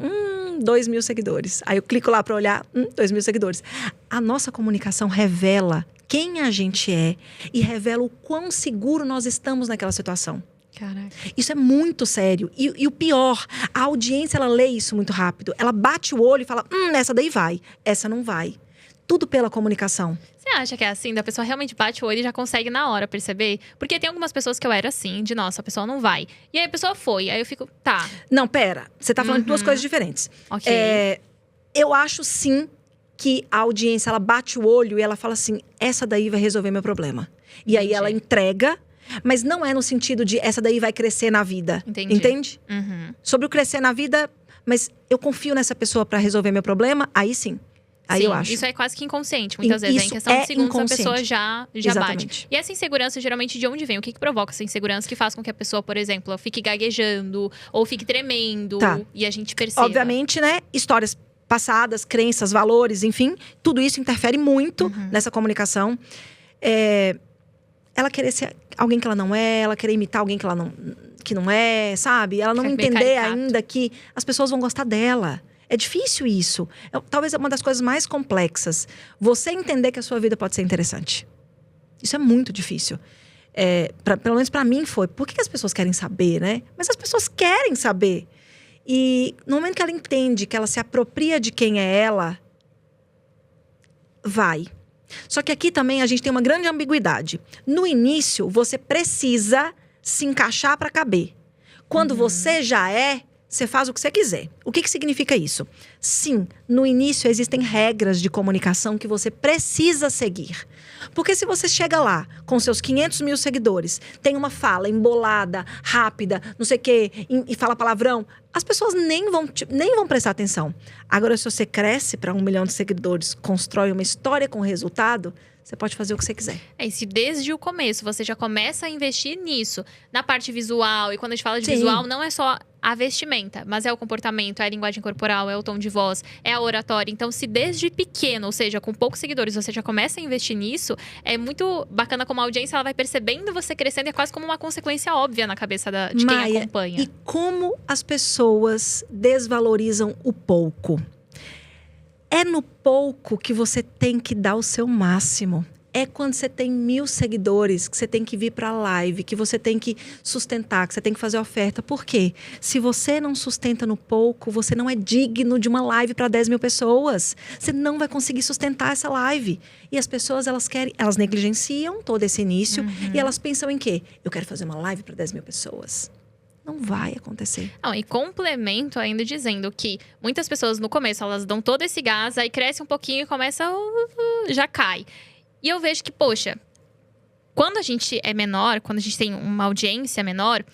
2.000 seguidores. Aí eu clico lá pra olhar, 2.000 seguidores. A nossa comunicação revela quem a gente é. E revela o quão seguro nós estamos naquela situação. Caraca. Isso é muito sério. E o pior, a audiência, ela lê isso muito rápido. Ela bate o olho e fala, essa daí vai, essa não vai. Tudo pela comunicação. Você acha que é assim? Da pessoa realmente bate o olho e já consegue na hora perceber? Porque tem algumas pessoas que eu era assim, de nossa, a pessoa não vai. E aí a pessoa foi, aí eu fico, tá. Não, pera. Você tá falando de duas coisas diferentes. Ok. Eu acho sim que a audiência, ela bate o olho e ela fala assim, essa daí vai resolver meu problema. E aí ela entrega, mas não é no sentido de essa daí vai crescer na vida. Entendi. Entende? Uhum. Sobre o crescer na vida, mas eu confio nessa pessoa pra resolver meu problema, aí sim. Aí Sim, eu acho. isso é quase que inconsciente, muitas vezes. Isso Em questão de segundos, a inconsciente. pessoa já Exatamente. bate. E essa insegurança, geralmente, de onde vem? O que provoca essa insegurança que faz com que a pessoa, por exemplo, fique gaguejando ou fique tremendo e a gente perceba? Obviamente, né? Histórias passadas, crenças, valores, enfim. Tudo isso interfere muito nessa comunicação. Ela querer ser alguém que ela não é, ela querer imitar alguém que não é, sabe? Ela não entender ainda que as pessoas vão gostar dela. É difícil isso. Talvez é uma das coisas mais complexas. Você entender que a sua vida pode ser interessante. Isso é muito difícil. Pelo menos pra mim foi. Por que as pessoas querem saber, né? Mas as pessoas querem saber. E no momento que ela entende, que ela se apropria de quem é ela, vai. Só que aqui também a gente tem uma grande ambiguidade. No início, você precisa se encaixar pra caber. Quando você já você faz o que você quiser. O que significa isso? Sim, no início existem regras de comunicação que você precisa seguir. Porque se você chega lá com seus 500 mil seguidores, tem uma fala embolada, rápida, não sei o quê, e fala palavrão, as pessoas nem vão prestar atenção. Agora, se você cresce para 1 milhão de seguidores, constrói uma história com resultado, você pode fazer o que você quiser. E se desde o começo você já começa a investir nisso, na parte visual, e quando a gente fala de Sim. visual, não é só a vestimenta, mas é o comportamento, é a linguagem corporal, é o tom de voz, é a oratória. Então, se desde pequeno, ou seja, com poucos seguidores, você já começa a investir nisso, é muito bacana como a audiência ela vai percebendo você crescendo, e é quase como uma consequência óbvia na cabeça de quem Maia, acompanha. E como as pessoas desvalorizam o pouco. É no pouco que você tem que dar o seu máximo. É quando você tem 1000 seguidores, que você tem que vir para a live, que você tem que sustentar, que você tem que fazer oferta. Por quê? Se você não sustenta no pouco, você não é digno de uma live para 10 mil pessoas. Você não vai conseguir sustentar essa live. E as pessoas, elas negligenciam todo esse início e elas pensam em quê? Eu quero fazer uma live para 10 mil pessoas. Não vai acontecer. Não, e complemento ainda dizendo que muitas pessoas no começo, elas dão todo esse gás, aí cresce um pouquinho e começa, já cai. E eu vejo que, poxa, quando a gente é menor, quando a gente tem uma audiência menor,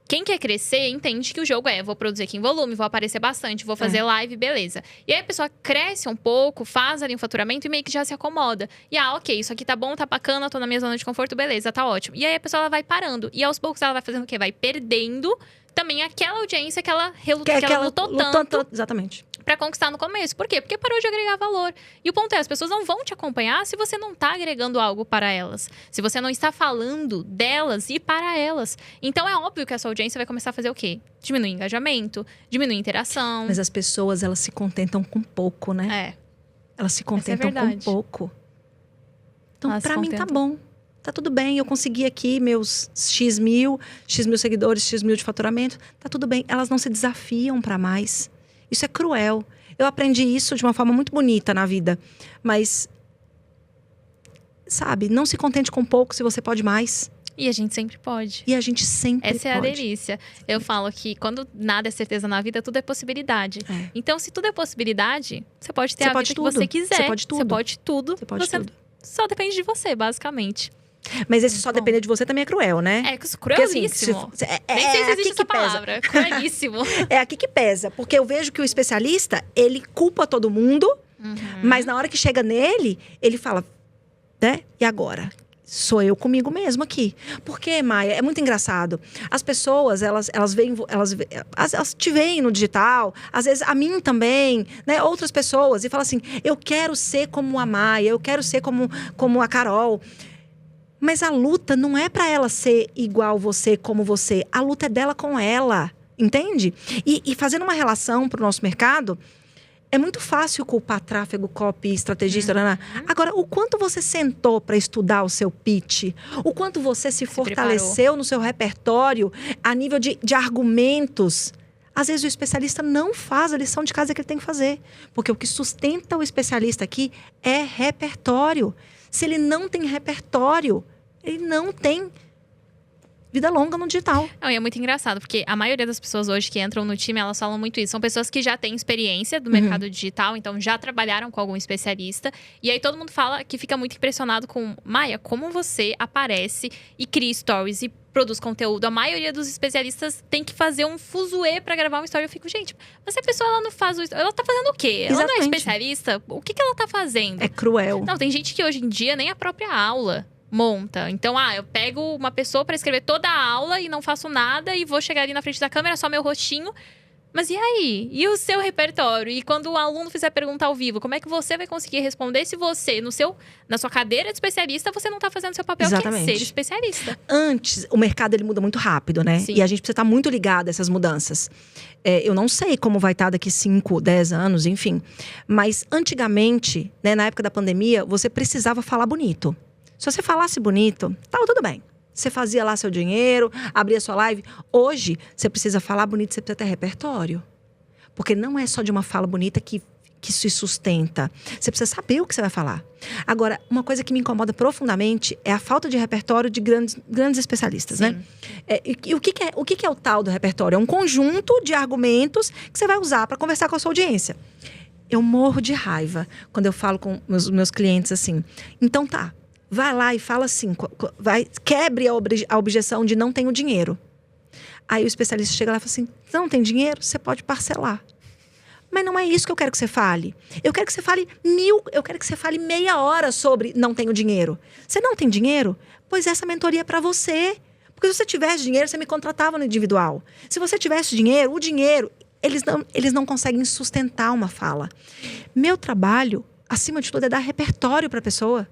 quem quer crescer entende que o jogo vou produzir aqui em volume, vou aparecer bastante, vou fazer live, beleza. E aí a pessoa cresce um pouco, faz ali um faturamento e meio que já se acomoda. E ok, isso aqui tá bom, tá bacana, tô na minha zona de conforto, beleza, tá ótimo. E aí a pessoa ela vai parando. E aos poucos ela vai fazendo o quê? Vai perdendo também aquela audiência que ela lutou tanto. Exatamente. Pra conquistar no começo. Por quê? Porque parou de agregar valor. E o ponto é, as pessoas não vão te acompanhar se você não tá agregando algo para elas. Se você não está falando delas e para elas. Então é óbvio que a sua audiência vai começar a fazer o quê? Diminuir engajamento, diminuir interação. Mas as pessoas, elas se contentam com pouco, né? Elas se contentam com pouco. Então, pra mim tá bom. Tá tudo bem, eu consegui aqui meus X mil seguidores, X mil de faturamento. Tá tudo bem, elas não se desafiam pra mais. Isso é cruel. Eu aprendi isso de uma forma muito bonita na vida. Mas, sabe, não se contente com pouco se você pode mais. E a gente sempre pode. E a gente sempre pode. Essa é a delícia. Eu falo que quando nada é certeza na vida, tudo é possibilidade. Então, se tudo é possibilidade, você pode ter a vida que você quiser. Você pode tudo. Você pode tudo. Você pode tudo. Só depende de você, basicamente. Mas esse só depender de você também é cruel, né? É cruelíssimo. Porque, assim, nem sei se existe essa pesa. palavra. Cruelíssimo. É aqui que pesa. Porque eu vejo que o especialista, ele culpa todo mundo. Mas na hora que chega nele, ele fala, né? E agora? Sou eu comigo mesmo aqui. Porque, Maia, é muito engraçado. As pessoas, elas te veem no digital, às vezes a mim também, né? Outras pessoas, e falam assim, eu quero ser como a Maia, eu quero ser como a Carol. Mas a luta não é pra ela ser igual você, como você. A luta é dela com ela, entende? E fazendo uma relação pro nosso mercado, É muito fácil culpar tráfego, copy, estrategista. Agora, o quanto você sentou para estudar o seu pitch? O quanto você se fortaleceu preparou no seu repertório a nível de argumentos? Às vezes o especialista não faz a lição de casa que ele tem que fazer. Porque o que sustenta o especialista aqui é repertório. Se ele não tem repertório, ele não tem vida longa no digital. Não, e é muito engraçado, porque a maioria das pessoas hoje que entram no time, elas falam muito isso. São pessoas que já têm experiência do mercado digital, então já trabalharam com algum especialista. E aí todo mundo fala que fica muito impressionado com Maia, como você aparece e cria stories e produz conteúdo. A maioria dos especialistas tem que fazer um fuzuê pra gravar uma story. Eu fico, gente, mas se a pessoa ela não faz o... Ela tá fazendo o quê? Ela não é especialista? O que ela tá fazendo? É cruel. Não, tem gente que hoje em dia nem a própria aula monta. Então, eu pego uma pessoa para escrever toda a aula e não faço nada e vou chegar ali na frente da câmera, só meu rostinho. Mas e aí? E o seu repertório? E quando o aluno fizer pergunta ao vivo, como é que você vai conseguir responder se você, na sua cadeira de especialista, você não tá fazendo seu papel, que é ser especialista? Antes, o mercado ele muda muito rápido, né? Sim. E a gente precisa estar muito ligado a essas mudanças. Eu não sei como vai estar daqui 5, 10 anos, enfim. Mas antigamente, né, na época da pandemia, você precisava falar bonito. Se você falasse bonito, tava tudo bem. Você fazia lá seu dinheiro, abria sua live. Hoje, você precisa falar bonito, você precisa ter repertório. Porque não é só de uma fala bonita que se sustenta. Você precisa saber o que você vai falar. Agora, uma coisa que me incomoda profundamente é a falta de repertório de grandes especialistas, né? E o que é o tal do repertório? É um conjunto de argumentos que você vai usar para conversar com a sua audiência. Eu morro de raiva quando eu falo com meus clientes assim. Então tá. Vai lá e fala assim, quebre a objeção de não tenho dinheiro. Aí o especialista chega lá e fala assim, não tem dinheiro? Você pode parcelar. Mas não é isso que eu quero que você fale. Eu quero que você fale meia hora sobre não tenho dinheiro. Você não tem dinheiro? Pois essa mentoria é para você. Porque se você tivesse dinheiro, você me contratava no individual. Se você tivesse dinheiro, o dinheiro, eles não conseguem sustentar uma fala. Meu trabalho, acima de tudo, é dar repertório para a pessoa.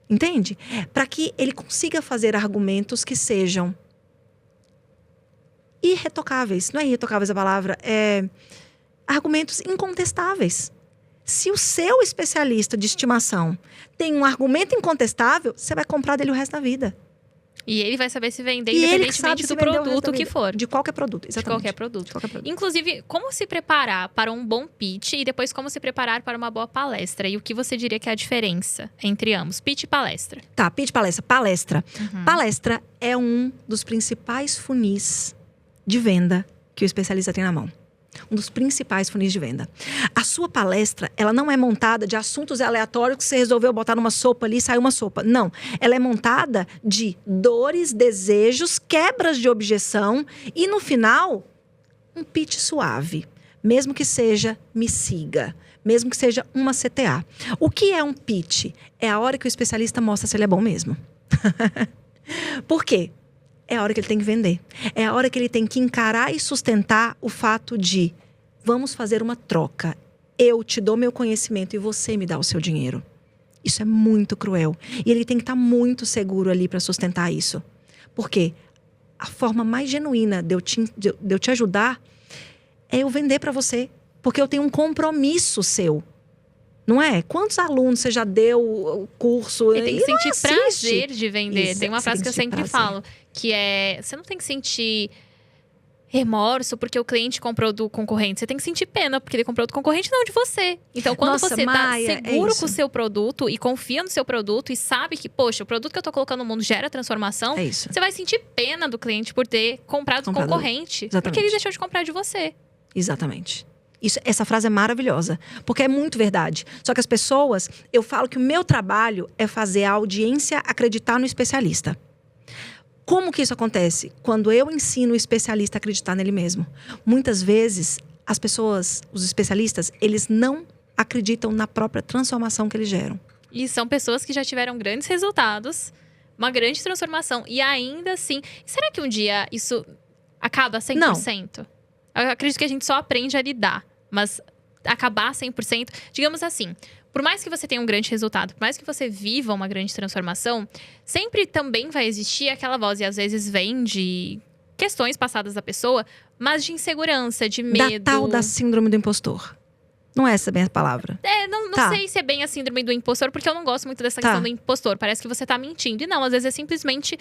Entende? Para que ele consiga fazer argumentos que sejam irretocáveis. Não é irretocáveis a palavra, é argumentos incontestáveis. Se o seu especialista de estimação tem um argumento incontestável, você vai comprar dele o resto da vida. E ele vai saber se vender, independentemente do produto que for. De qualquer produto, exatamente. De qualquer produto. Inclusive, como se preparar para um bom pitch e depois como se preparar para uma boa palestra? E o que você diria que é a diferença entre ambos? Pitch e palestra. Tá, pitch e palestra. Palestra. Palestra é um dos principais funis de venda que o especialista tem na mão. Um dos principais funis de venda. A sua palestra, ela não é montada de assuntos aleatórios que você resolveu botar numa sopa ali e saiu uma sopa. Não. Ela é montada de dores, desejos, quebras de objeção e, no final, um pitch suave. Mesmo que seja me siga. Mesmo que seja uma CTA. O que é um pitch? É a hora que o especialista mostra se ele é bom mesmo. Por quê? É a hora que ele tem que vender. É a hora que ele tem que encarar e sustentar o fato de vamos fazer uma troca. Eu te dou meu conhecimento e você me dá o seu dinheiro. Isso é muito cruel. E ele tem que estar muito seguro ali para sustentar isso. Porque a forma mais genuína de eu te ajudar é eu vender para você. Porque eu tenho um compromisso seu. Não é? Quantos alunos você já deu o curso? E tem que sentir prazer de vender. Tem uma frase que eu sempre falo, que é... Você não tem que sentir remorso porque o cliente comprou do concorrente. Você tem que sentir pena porque ele comprou do concorrente, não de você. Então, quando você tá seguro com o seu produto e confia no seu produto e sabe que, poxa, o produto que eu tô colocando no mundo gera transformação, você vai sentir pena do cliente por ter comprado do concorrente. Exatamente. Porque ele deixou de comprar de você. Exatamente. Essa frase é maravilhosa, porque é muito verdade. Só que as pessoas, eu falo que o meu trabalho é fazer a audiência acreditar no especialista. Como que isso acontece? Quando eu ensino o especialista a acreditar nele mesmo. Muitas vezes, as pessoas, os especialistas, eles não acreditam na própria transformação que eles geram. E são pessoas que já tiveram grandes resultados, uma grande transformação. E ainda assim, será que um dia isso acaba 100%? Não. Eu acredito que a gente só aprende a lidar. Mas acabar 100%, digamos assim, por mais que você tenha um grande resultado, por mais que você viva uma grande transformação, sempre também vai existir aquela voz, e às vezes vem de questões passadas da pessoa, mas de insegurança, de medo. Da tal da síndrome do impostor. Não é essa bem a palavprova. Não sei se é bem a síndrome do impostor, porque eu não gosto muito dessa questão do impostor. Parece que você tá mentindo. E não, às vezes é simplesmente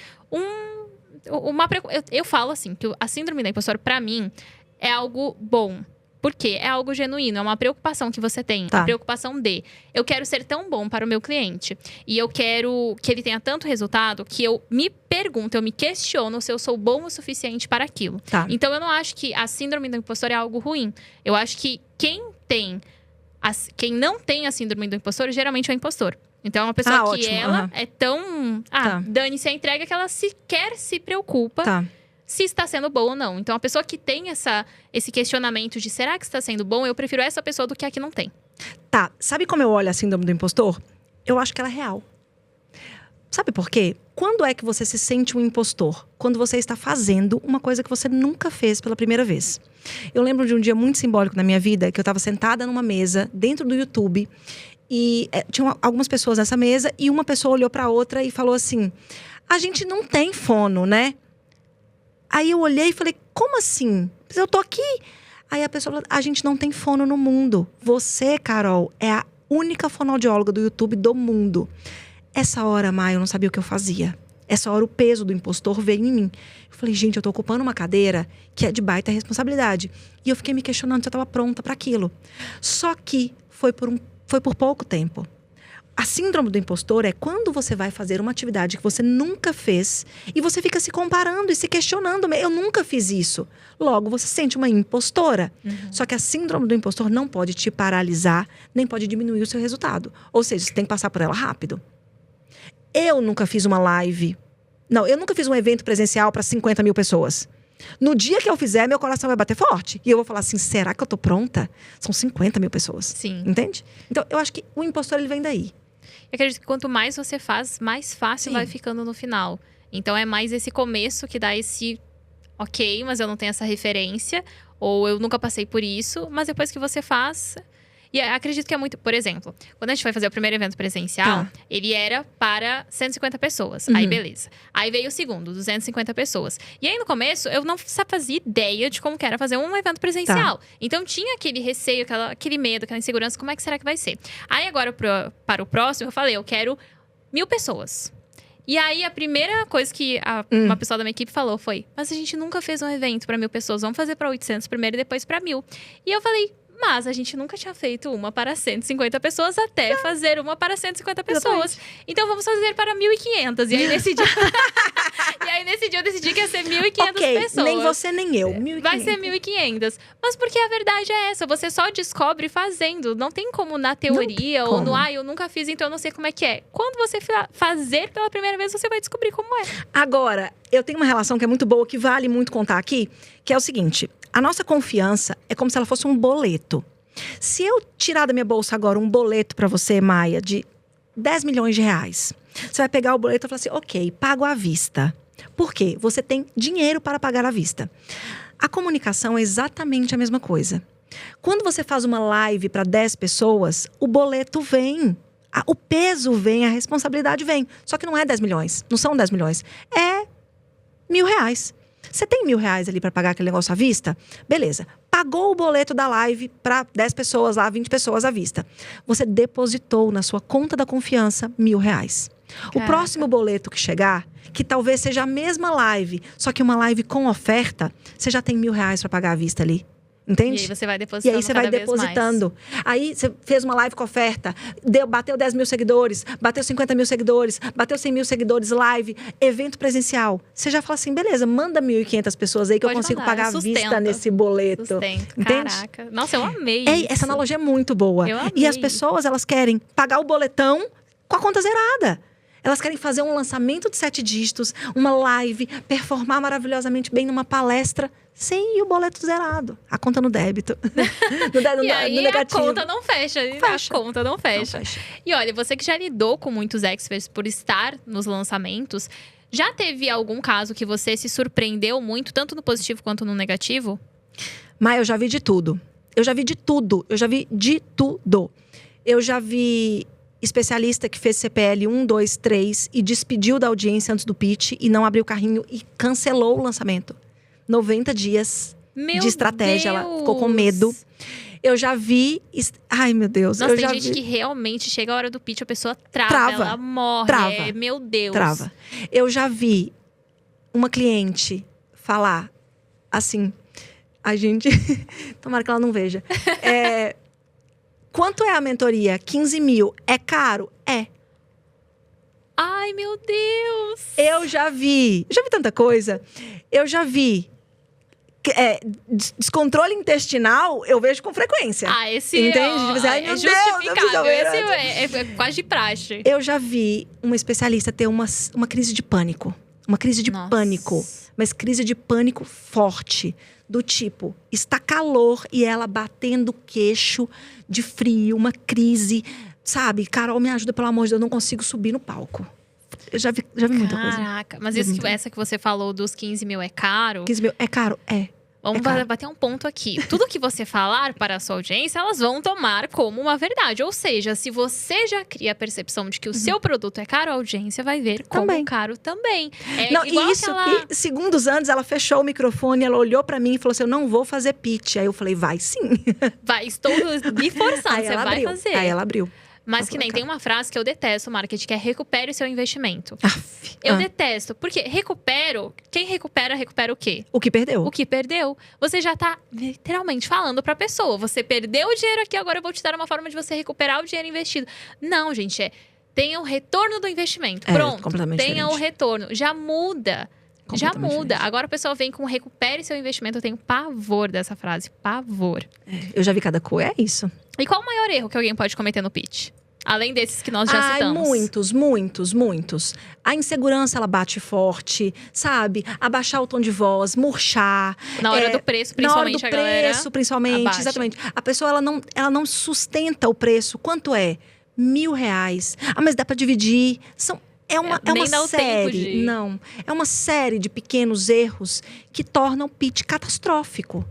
eu falo assim, que a síndrome do impostor, pra mim, é algo bom. Por quê? É algo genuíno, é uma preocupação que você tem. A preocupação de, eu quero ser tão bom para o meu cliente. E eu quero que ele tenha tanto resultado que eu me pergunto, eu me questiono se eu sou bom o suficiente para aquilo. Então, eu não acho que a síndrome do impostor é algo ruim. Eu acho que quem não tem a síndrome do impostor, geralmente é o impostor. Então, é uma pessoa que ela é tão... dane-se a entrega que ela sequer se preocupa se está sendo bom ou não. Então, a pessoa que tem esse questionamento de será que está sendo bom, eu prefiro essa pessoa do que a que não tem. Sabe como eu olho a síndrome do impostor? Eu acho que ela é real. Sabe por quê? Quando é que você se sente um impostor? Quando você está fazendo uma coisa que você nunca fez pela primeira vez. Eu lembro de um dia muito simbólico na minha vida, que eu estava sentada numa mesa, dentro do YouTube, e tinha algumas pessoas nessa mesa, e uma pessoa olhou para outra e falou assim: a gente não tem fono, né? Aí eu olhei e falei, como assim? Eu tô aqui. Aí a pessoa falou, a gente não tem fono no mundo. Você, Carol, é a única fonoaudióloga do YouTube do mundo. Essa hora, Maia, eu não sabia o que eu fazia. Essa hora o peso do impostor veio em mim. Eu falei, gente, eu tô ocupando uma cadeira que é de baita responsabilidade. E eu fiquei me questionando se eu tava pronta para aquilo. Só que foi por pouco tempo. A síndrome do impostor é quando você vai fazer uma atividade que você nunca fez e você fica se comparando e se questionando. Eu nunca fiz isso. Logo, você se sente uma impostora. Só que a síndrome do impostor não pode te paralisar, nem pode diminuir o seu resultado. Ou seja, você tem que passar por ela rápido. Eu nunca fiz uma live. Não, eu nunca fiz um evento presencial para 50 mil pessoas. No dia que eu fizer, meu coração vai bater forte. E eu vou falar assim, será que eu tô pronta? São 50 mil pessoas. Sim. Entende? Então, eu acho que o impostor, ele vem daí. Eu acredito que quanto mais você faz, mais fácil vai ficando no final. Então, é mais esse começo que dá esse... Ok, mas eu não tenho essa referência. Ou eu nunca passei por isso. Mas depois que você faz... E acredito que é muito... Por exemplo, quando a gente foi fazer o primeiro evento presencial, ele era para 150 pessoas. Aí, beleza. Aí veio o segundo, 250 pessoas. E aí, no começo, eu não fazia ideia de como que era fazer um evento presencial. Então, tinha aquele receio, aquele medo, aquela insegurança. Como é que será que vai ser? Aí, agora, para o próximo, eu falei, eu quero 1000 pessoas. E aí, a primeira coisa que uma pessoa da minha equipe falou foi, mas a gente nunca fez um evento para 1000 pessoas. Vamos fazer para 800 primeiro e depois para 1000. E eu falei... Mas a gente nunca tinha feito uma para 150 pessoas até fazer uma para 150 pessoas. Exatamente. Então, vamos fazer para 1.500. E aí, nesse dia... eu decidi que ia ser 1.500 pessoas. Nem você, nem eu. 1.500. Vai ser 1.500. Mas porque a verdade é essa. Você só descobre fazendo. Não tem como na teoria ou no... eu nunca fiz, então eu não sei como é que é. Quando você fazer pela primeira vez, você vai descobrir como é. Agora, eu tenho uma relação que é muito boa, que vale muito contar aqui. Que é o seguinte... A nossa confiança é como se ela fosse um boleto. Se eu tirar da minha bolsa agora um boleto para você, Maia, de 10 milhões de reais. Você vai pegar o boleto e falar assim, ok, pago à vista. Por quê? Você tem dinheiro para pagar à vista. A comunicação é exatamente a mesma coisa. Quando você faz uma live para 10 pessoas, o boleto vem. O peso vem, a responsabilidade vem. Só que não é 10 milhões, não são 10 milhões. É R$1.000. Você tem R$1.000 ali para pagar aquele negócio à vista? Beleza. Pagou o boleto da live para 10 pessoas lá, 20 pessoas à vista. Você depositou na sua conta da confiança R$1.000. O próximo boleto que chegar, que talvez seja a mesma live, só que uma live com oferta, você já tem R$1.000 para pagar à vista ali. Entende? E aí você vai depositando. E aí você vai depositando. Aí você fez uma live com oferta, bateu 10 mil seguidores, bateu 50 mil seguidores, bateu 100 mil seguidores, live, evento presencial. Você já fala assim, beleza, manda 1.500 pessoas aí que eu consigo pagar à vista nesse boleto. Sustento. Entende? Caraca. Nossa, eu amei isso. Essa analogia é muito boa. Eu amei. E as pessoas, elas querem pagar o boletão com a conta zerada. Elas querem fazer um lançamento de 7 dígitos, uma live, performar maravilhosamente bem numa palestra, sem o boleto zerado. A conta no débito. no negativo. A conta não fecha. A conta não fecha. E olha, você que já lidou com muitos experts por estar nos lançamentos, já teve algum caso que você se surpreendeu muito, tanto no positivo quanto no negativo? Mas eu já vi de tudo. Eu já vi de tudo. Eu já vi especialista que fez CPL 1, 2, 3 e despediu da audiência antes do pitch e não abriu o carrinho e cancelou o lançamento. 90 dias de estratégia, ela ficou com medo. Eu já vi… Ai, meu Deus. Nossa, eu tem já gente vi. que realmente chega a hora do pitch, a pessoa trava, Trava. ela morre. Trava. Meu Deus. Trava. Eu já vi uma cliente falar assim… A gente… Tomara que ela não veja. Quanto é a mentoria? 15 mil. É caro? É. Ai, meu Deus. Eu já vi tanta coisa. Eu já vi descontrole intestinal, eu vejo com frequência. Ah, esse entende? Tipo assim, ai, é meu Deus, justificável. Esse antes. é quase de praxe. Eu já vi uma especialista ter uma crise de pânico. Uma crise de Nossa. pânico. Mas crise de pânico forte. Do tipo, está calor e ela batendo o queixo de frio, uma crise. Sabe, Carol, me ajuda, pelo amor de Deus, eu não consigo subir no palco. Eu já vi muita coisa. Caraca, mas essa que você falou dos 15 mil é caro? 15 mil é caro? É. Vamos É caro. bater um ponto aqui. Tudo que você falar para a sua audiência, elas vão tomar como uma verdade. Ou seja, se você já cria a percepção de que o seu produto é caro, a audiência vai ver como Também. caro também. É Não, igual e isso, aquela… e segundos antes, ela fechou o microfone, ela olhou pra mim e falou assim, eu não vou fazer pitch. Aí eu falei, vai sim. Vai, estou me forçando, Aí você ela vai abriu. fazer. Aí ela abriu. Mas que nem tem uma frase que eu detesto no marketing, que é recupere o seu investimento. Aff. Eu Ah, detesto, porque quem recupera o quê? o que perdeu. O que perdeu. Você já tá literalmente falando pra pessoa. Você perdeu o dinheiro aqui, agora eu vou te dar uma forma de você recuperar o dinheiro investido. Não, gente, tenha o retorno do investimento. Pronto, completamente tenha o diferente. retorno. Já muda. Já Completamente muda. diferente. Agora a pessoa vem com recupere seu investimento. Eu tenho pavor dessa frase. Pavor. Eu já vi cada coisa, é isso. E qual o maior erro que alguém pode cometer no pitch? Além desses que nós já Ai, citamos. muitos. A insegurança, ela bate forte, sabe? Abaixar o tom de voz, murchar. Na hora do preço, principalmente, na a hora do galera preço, principalmente, abaixa. exatamente. A pessoa, ela não sustenta o preço. Quanto é? R$1.000. Ah, mas dá pra dividir. É uma nem dá o tempo série. de… Não. É uma série de pequenos erros que tornam o pitch catastrófico.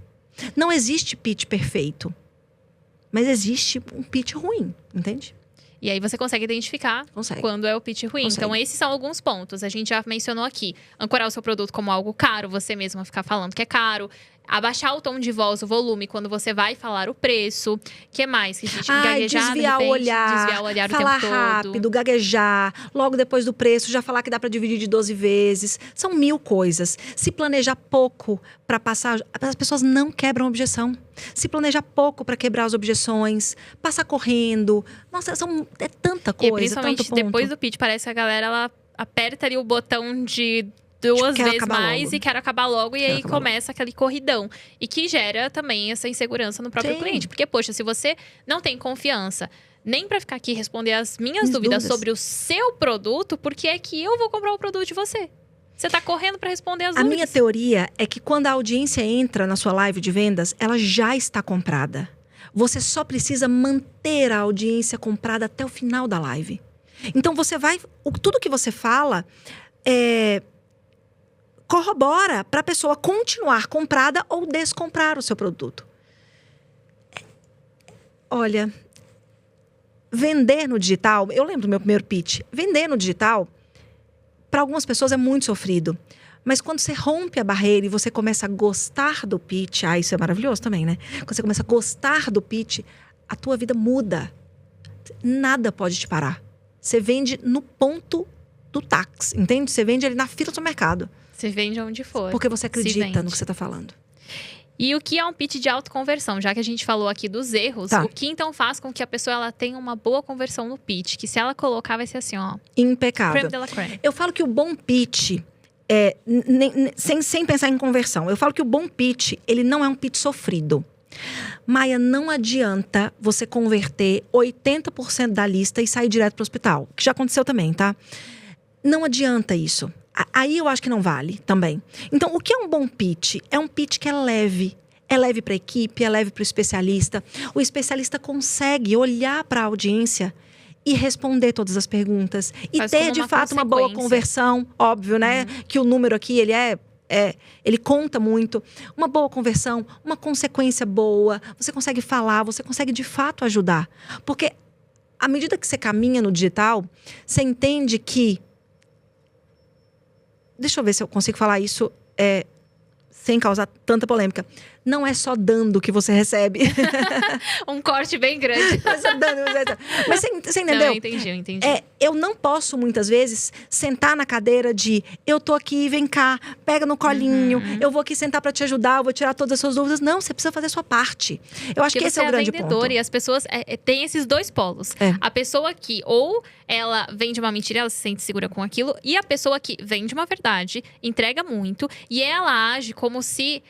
Não existe pitch perfeito. Mas existe um pitch ruim, entende? E aí você consegue identificar Consegue. quando é o pitch ruim. Consegue. Então, esses são alguns pontos. A gente já mencionou aqui. Ancorar o seu produto como algo caro, você mesma ficar falando que é caro. Abaixar o tom de voz, o volume, quando você vai falar o preço. O que mais? Que a gente gaguejar, de desviar repente, o olhar, desviar o olhar o falar tempo rápido, todo. gaguejar, logo depois do preço, já falar que dá pra dividir de 12 vezes. São 1000 coisas. Se planejar pouco pra passar… As pessoas não quebram objeção. Se planejar pouco pra quebrar as objeções, passar correndo. Nossa, é tanta E coisa, principalmente tanto ponto. depois do pitch, parece que a galera ela aperta ali o botão de… duas quero vezes acabar mais logo. e quero acabar logo. E Quero aí acabar começa aquele corridão. E que gera também essa insegurança no próprio Sim. cliente. Porque, poxa, se você não tem confiança nem pra ficar aqui e responder as minhas dúvidas sobre o seu produto, por que é que eu vou comprar o produto de você? Você tá correndo pra responder as A dúvidas. minha teoria é que quando a audiência entra na sua live de vendas, ela já está comprada. Você só precisa manter a audiência comprada até o final da live. Então você vai… Tudo que você fala corrobora para a pessoa continuar comprada ou descomprar o seu produto. Olha, vender no digital… Eu lembro do meu primeiro pitch. Vender no digital, para algumas pessoas é muito sofrido. Mas quando você rompe a barreira e você começa a gostar do pitch… isso é maravilhoso também, né? Quando você começa a gostar do pitch, a tua vida muda. Nada pode te parar. Você vende no ponto do táxi, entende? Você vende ali na fila do mercado. Você vende onde for. Porque você Se acredita vende. no que você está falando. E o que é um pitch de autoconversão? Já que a gente falou aqui dos erros, Tá. o que então faz com que a pessoa ela tenha uma boa conversão no pitch? Que se ela colocar, vai ser assim, ó… Impecável. Creme de la creme. Eu falo que o bom pitch… sem pensar em conversão. Eu falo que o bom pitch, ele não é um pitch sofrido. Maia, não adianta você converter 80% da lista e sair direto para o hospital. Que já aconteceu também, tá? Não adianta isso. Aí eu acho que não vale também. Então, o que é um bom pitch? É um pitch que é leve. É leve para a equipe, é leve para o especialista. O especialista consegue olhar para a audiência e responder todas as perguntas. E Faz ter, como de uma fato, uma boa consequência. conversão. Óbvio, né? Que o número aqui, ele conta muito. Uma boa conversão, uma consequência boa. Você consegue falar, você consegue, de fato, ajudar. Porque, à medida que você caminha no digital, você entende que… Deixa eu ver se eu consigo falar isso sem causar tanta polêmica. não é só dando que você recebe. Um corte bem grande. Não é só dando, mas você entendeu? Não, eu entendi. Eu não posso, muitas vezes, sentar na cadeira de eu tô aqui, vem cá, pega no colinho, eu vou aqui sentar pra te ajudar, eu vou tirar todas as suas dúvidas. Não, você precisa fazer a sua parte. Eu acho que esse é o grande ponto. E as pessoas têm esses dois polos. A pessoa que ou ela vende uma mentira, ela se sente segura com aquilo, e a pessoa que vende uma verdade, entrega muito, e ela age como se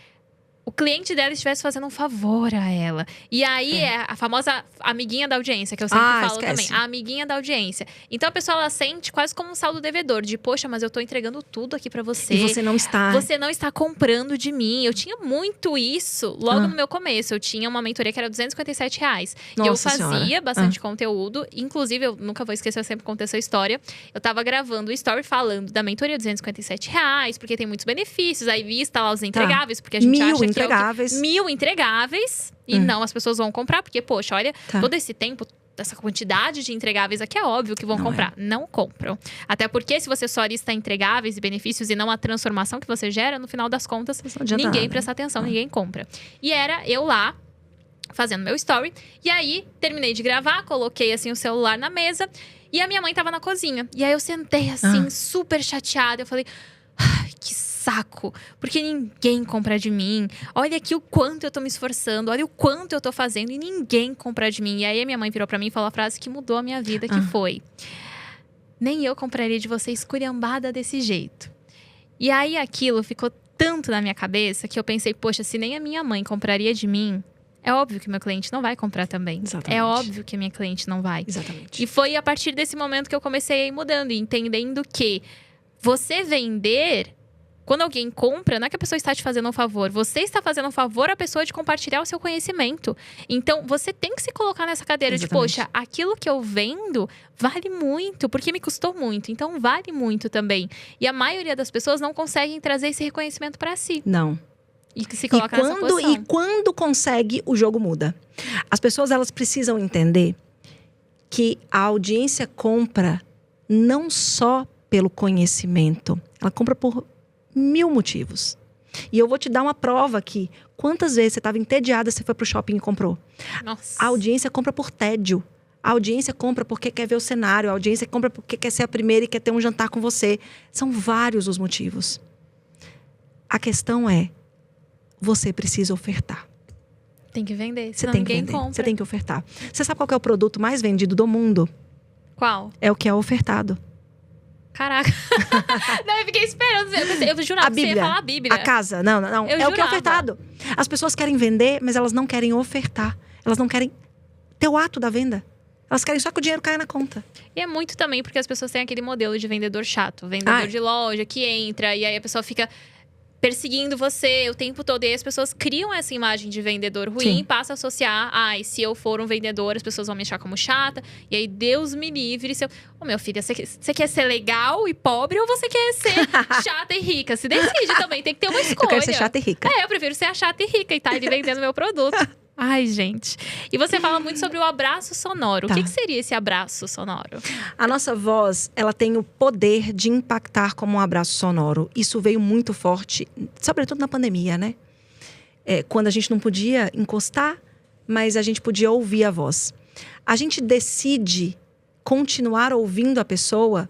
o cliente dela estivesse fazendo um favor a ela. E aí é a famosa amiguinha da audiência, que eu sempre falo também. A amiguinha da audiência. Então a pessoa, ela sente quase como um saldo devedor. De, poxa, mas eu tô entregando tudo aqui pra você. E você não está. Você não está comprando de mim. Eu tinha muito isso logo no meu começo. Eu tinha uma mentoria que era R$257. Nossa e eu fazia senhora. bastante conteúdo. Inclusive, eu nunca vou esquecer, eu sempre contei essa história. Eu tava gravando o story falando da mentoria R$257, porque tem muitos benefícios. Aí vista lá os entregáveis, porque a gente acha que entregáveis. 1000 entregáveis. E não, as pessoas vão comprar. Porque, poxa, olha, todo esse tempo, essa quantidade de entregáveis aqui, é óbvio que vão comprar. Não compram. Até porque se você só lista entregáveis e benefícios e não a transformação que você gera, no final das contas, ninguém presta atenção, ninguém compra. E era eu lá, fazendo meu story. E aí, terminei de gravar, coloquei assim o celular na mesa. E a minha mãe tava na cozinha. E aí eu sentei assim, super chateada. Eu falei, ai, que saco, porque ninguém compra de mim. Olha aqui o quanto eu tô me esforçando, olha o quanto eu tô fazendo e ninguém compra de mim. E aí a minha mãe virou pra mim e falou a frase que mudou a minha vida, que foi: nem eu compraria de você esculhambada desse jeito. E aí aquilo ficou tanto na minha cabeça que eu pensei, poxa, se nem a minha mãe compraria de mim, é óbvio que meu cliente não vai comprar também. Exatamente. É óbvio que a minha cliente não vai. Exatamente. E foi a partir desse momento que eu comecei a ir mudando e entendendo que você vender, quando alguém compra, não é que a pessoa está te fazendo um favor. Você está fazendo um favor à pessoa de compartilhar o seu conhecimento. Então, você tem que se colocar nessa cadeira de, poxa, aquilo que eu vendo vale muito, porque me custou muito. Então, vale muito também. E a maioria das pessoas não conseguem trazer esse reconhecimento para si. Não. E que se coloca nessa posição. E quando consegue, o jogo muda. As pessoas, elas precisam entender que a audiência compra não só pelo conhecimento. Ela compra por 1000 motivos. E eu vou te dar uma prova aqui. Quantas vezes você estava entediada, você foi pro shopping e comprou? Nossa. A audiência compra por tédio. A audiência compra porque quer ver o cenário. A audiência compra porque quer ser a primeira e quer ter um jantar com você. São vários os motivos. A questão é, você precisa ofertar. Tem que vender, Você senão tem que ninguém vender. compra. Você tem que ofertar. Você sabe qual que é o produto mais vendido do mundo? Qual? É o que é ofertado. Caraca. Não, eu fiquei esperando. Eu jurava que você ia falar a Bíblia. A casa. Não. É o que é ofertado. As pessoas querem vender, mas elas não querem ofertar. Elas não querem ter o ato da venda. Elas querem só que o dinheiro caia na conta. E é muito também porque as pessoas têm aquele modelo de vendedor chato. Vendedor de loja que entra e aí a pessoa fica perseguindo você o tempo todo. E aí as pessoas criam essa imagem de vendedor ruim e passam a associar. Se eu for um vendedor, as pessoas vão me achar como chata. E aí, Deus me livre. Meu filho, você quer ser legal e pobre ou você quer ser chata e rica? Se decide também, tem que ter uma escolha. Eu quero ser chata e rica. Eu prefiro ser a chata e rica e tá ele vendendo meu produto. Ai, gente. E você fala muito sobre o abraço sonoro. O que seria esse abraço sonoro? A nossa voz, ela tem o poder de impactar como um abraço sonoro. Isso veio muito forte, sobretudo na pandemia, né? Quando a gente não podia encostar, mas a gente podia ouvir a voz. A gente decide continuar ouvindo a pessoa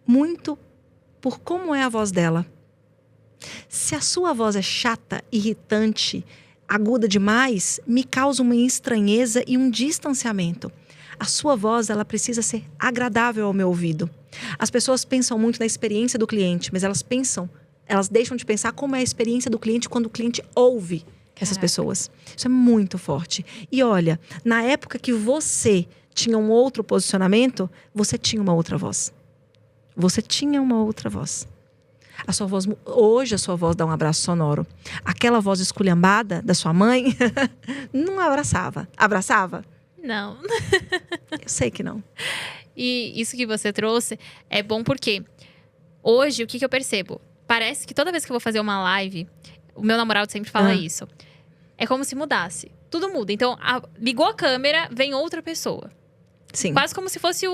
muito por como é a voz dela. Se a sua voz é chata, irritante, aguda demais, me causa uma estranheza e um distanciamento. A sua voz, ela precisa ser agradável ao meu ouvido. As pessoas pensam muito na experiência do cliente, mas elas deixam de pensar como é a experiência do cliente quando o cliente ouve essas pessoas. Isso é muito forte. E olha, na época que você tinha um outro posicionamento, você tinha uma outra voz. Você tinha uma outra voz. Hoje a sua voz dá um abraço sonoro. Aquela voz esculhambada da sua mãe não abraçava. Abraçava? Não. Eu sei que não. E isso que você trouxe é bom porque hoje o que eu percebo? Parece que toda vez que eu vou fazer uma live, o meu namorado sempre fala isso. É como se mudasse. Tudo muda. Então, ligou a câmera, vem outra pessoa. Sim. Quase como se fosse eu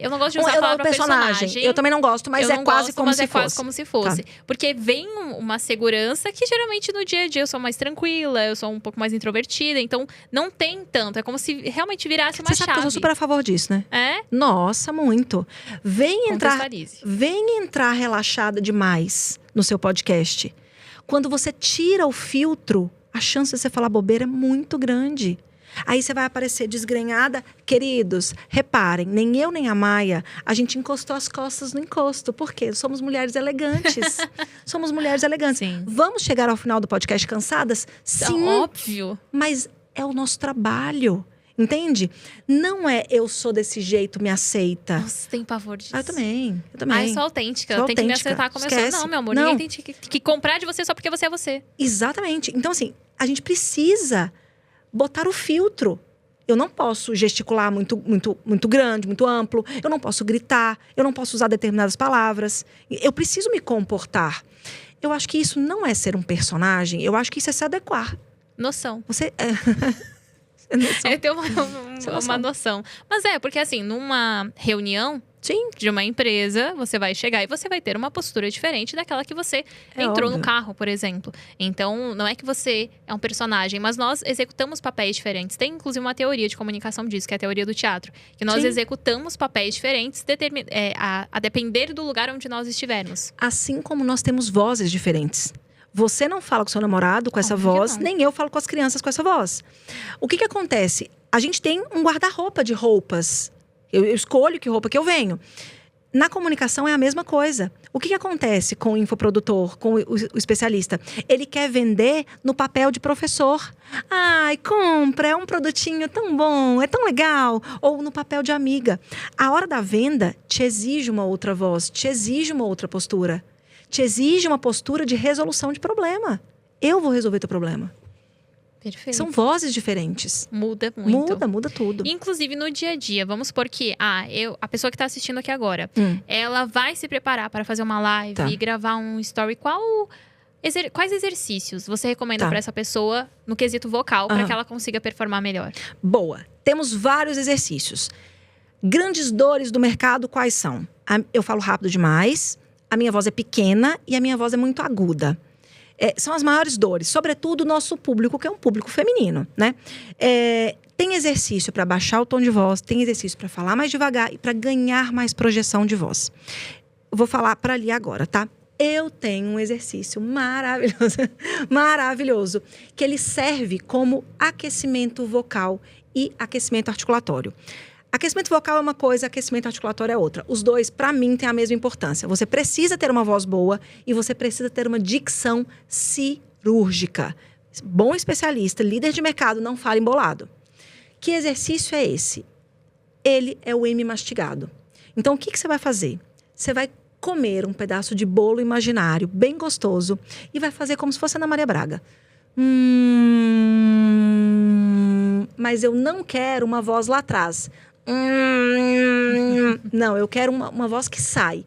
não gosto de usar a palavra personagem. Eu também não gosto, mas é quase como se fosse. Quase como se fosse. Tá. Porque vem uma segurança que geralmente no dia a dia eu sou mais tranquila, eu sou um pouco mais introvertida. Então, não tem tanto. É como se realmente virasse uma Você sabe que eu sou super a favor disso, né? É? Nossa, muito. Vem entrar relaxada demais no seu podcast. Quando você tira o filtro, a chance de você falar bobeira é muito grande. Aí você vai aparecer desgrenhada. Queridos, reparem, nem eu nem a Maia, a gente encostou as costas no encosto. Por quê? Somos mulheres elegantes. Somos mulheres elegantes. Sim. Vamos chegar ao final do podcast cansadas? Sim. Óbvio. Mas é o nosso trabalho. Entende? Não é eu sou desse jeito, me aceita. Nossa, tem pavor disso. Eu também. Eu sou autêntica. Eu tenho que me aceitar como eu sou. Não, meu amor, ninguém tem que comprar de você só porque você é você. Exatamente. Então, assim, a gente precisa botar o filtro. Eu não posso gesticular muito grande, muito amplo. Eu não posso gritar. Eu não posso usar determinadas palavras. Eu preciso me comportar. Eu acho que isso não é ser um personagem. Eu acho que isso é se adequar. Noção. Você... Eu tenho uma noção. Mas porque assim, numa reunião de uma empresa, você vai chegar e você vai ter uma postura diferente daquela que você entrou no carro, por exemplo. Então, não é que você é um personagem, mas nós executamos papéis diferentes. Tem, inclusive, uma teoria de comunicação disso, que é a teoria do teatro. Que nós executamos papéis diferentes a depender do lugar onde nós estivermos. Assim como nós temos vozes diferentes. Você não fala com seu namorado com essa voz, nem eu falo com as crianças com essa voz. O que acontece? A gente tem um guarda-roupa de roupas. Eu escolho que roupa que eu venho. Na comunicação é a mesma coisa. O que acontece com o infoprodutor, com o especialista? Ele quer vender no papel de professor. Ai, compra, é um produtinho tão bom, é tão legal. Ou no papel de amiga. A hora da venda te exige uma outra voz, te exige uma outra postura. Te exige uma postura de resolução de problema. Eu vou resolver teu problema. Perfeito. São vozes diferentes. Muda muito. Muda tudo. Inclusive no dia a dia. Vamos supor que a pessoa que está assistindo aqui agora, ela vai se preparar para fazer uma live e gravar um story. Quais exercícios você recomenda para essa pessoa no quesito vocal para que ela consiga performar melhor? Boa. Temos vários exercícios. Grandes dores do mercado, quais são? Eu falo rápido demais. A minha voz é pequena e a minha voz é muito aguda. São as maiores dores, sobretudo o nosso público, que é um público feminino, né? Tem exercício para baixar o tom de voz, tem exercício para falar mais devagar e para ganhar mais projeção de voz. Eu vou falar para ali agora, tá? Eu tenho um exercício maravilhoso, que ele serve como aquecimento vocal e aquecimento articulatório. Aquecimento vocal é uma coisa, aquecimento articulatório é outra. Os dois, para mim, têm a mesma importância. Você precisa ter uma voz boa e você precisa ter uma dicção cirúrgica. Bom especialista, líder de mercado, não fala embolado. Que exercício é esse? Ele é o M mastigado. Então, o que você vai fazer? Você vai comer um pedaço de bolo imaginário, bem gostoso, e vai fazer como se fosse Ana Maria Braga. Mas eu não quero uma voz lá atrás. Não, eu quero uma voz que sai.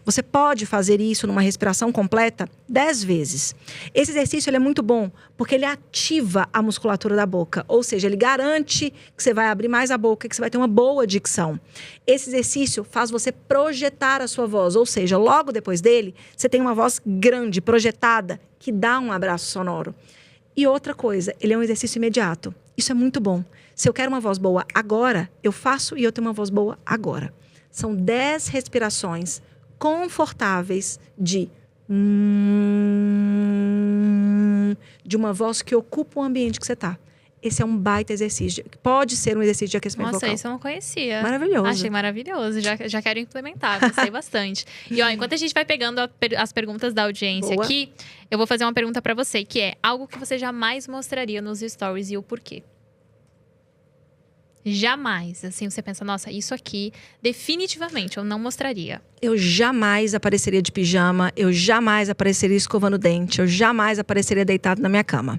Você pode fazer isso numa respiração completa 10 vezes. Esse exercício ele é muito bom porque ele ativa a musculatura da boca. Ou seja, ele garante que você vai abrir mais a boca, que você vai ter uma boa dicção. Esse exercício faz você projetar a sua voz. Ou seja, logo depois dele, você tem uma voz grande, projetada, que dá um abraço sonoro. E outra coisa, ele é um exercício imediato. Isso é muito bom. Se eu quero uma voz boa agora, eu faço e eu tenho uma voz boa agora. São 10 respirações confortáveis de uma voz que ocupa o ambiente que você está. Esse é um baita exercício. Pode ser um exercício de aquecimento vocal. Nossa, isso eu não conhecia. Maravilhoso. Achei maravilhoso. Já quero implementar. Gostei bastante. E enquanto a gente vai pegando as perguntas da audiência aqui, eu vou fazer uma pergunta pra você, que é algo que você jamais mostraria nos stories e o porquê? Jamais. Assim, você pensa, nossa, isso aqui definitivamente eu não mostraria. Eu jamais apareceria de pijama, eu jamais apareceria escovando dente, eu jamais apareceria deitado na minha cama.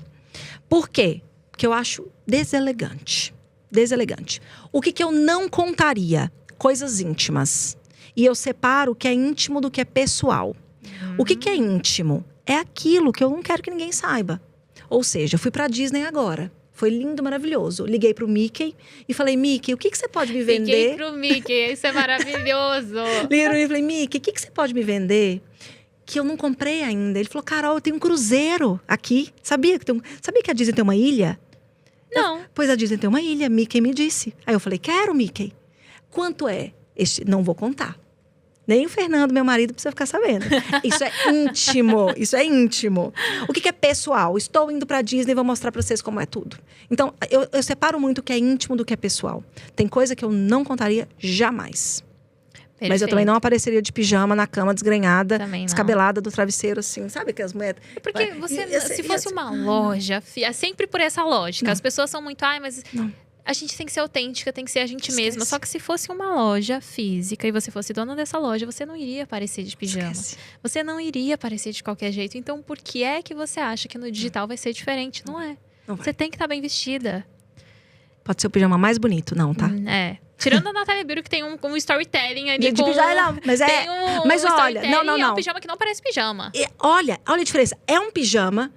Por quê? Porque eu acho deselegante. Deselegante. O que eu não contaria? Coisas íntimas. E eu separo o que é íntimo do que é pessoal. O que é íntimo? É aquilo que eu não quero que ninguém saiba. Ou seja, eu fui pra Disney agora. Foi lindo, maravilhoso. Liguei pro Mickey e falei, Mickey, o que você pode me vender? Liguei pro Mickey, isso é maravilhoso. Liguei pro Mickey e falei, Mickey, o que você pode me vender que eu não comprei ainda? Ele falou, Carol, eu tenho um cruzeiro aqui. Sabia que a Disney tem uma ilha? Não. Pois a Disney tem uma ilha, Mickey me disse. Aí eu falei, quero, Mickey. Quanto é? Não vou contar. Nem o Fernando, meu marido, precisa ficar sabendo. Isso é íntimo, isso é íntimo. O que é pessoal? Estou indo pra Disney e vou mostrar pra vocês como é tudo. Então, eu separo muito o que é íntimo do que é pessoal. Tem coisa que eu não contaria jamais. Perfeito. Mas eu também não apareceria de pijama na cama, desgrenhada, Também não. descabelada do travesseiro, assim. Sabe aquelas mulheres? Porque se fosse uma loja, é sempre por essa lógica. Não. As pessoas são muito, mas Não. a gente tem que ser autêntica, tem que ser a gente Esquece. mesma. Só que se fosse uma loja física e você fosse dona dessa loja, você não iria aparecer de pijama. Esquece. Você não iria aparecer de qualquer jeito. Então, por que é que você acha que no digital vai ser diferente? Não é. Não vai. Você tem que estar bem vestida. Pode ser o pijama mais bonito, não, tá? É. Tirando a Natália Biro, que tem um storytelling ali. De pijama, não, mas é. Tem Mas olha, storytelling não. e é um pijama que não parece pijama. Olha a diferença. É um pijama,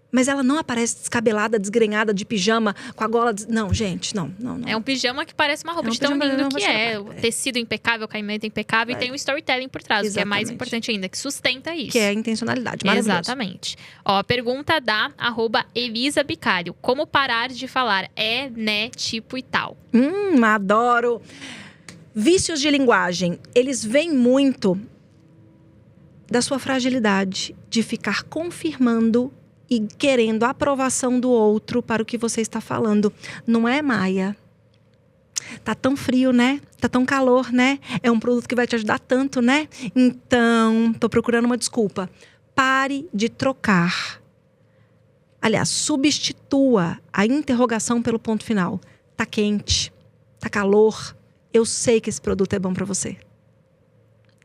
mas ela não aparece descabelada, desgrenhada de pijama, com a gola. Não, gente, não. É um pijama que parece uma roupa É um de tão pijama, lindo não que vou é. tirar, O tecido impecável, o caimento impecável. E tem um storytelling por trás, o que é mais Exatamente. importante ainda, que sustenta isso. Que é a intencionalidade, maravilhoso. Exatamente. Ó, a pergunta da @Elisa Bicário. Como parar de falar é, né, tipo e tal? Adoro. Vícios de linguagem, eles vêm muito da sua fragilidade de ficar confirmando e querendo a aprovação do outro para o que você está falando. Não é, Maia? Tá tão frio, né? Tá tão calor, né? É um produto que vai te ajudar tanto, né? Então, tô procurando uma desculpa. Pare de trocar. Aliás, substitua a interrogação pelo ponto final. Tá quente, tá calor. Eu sei que esse produto é bom para você.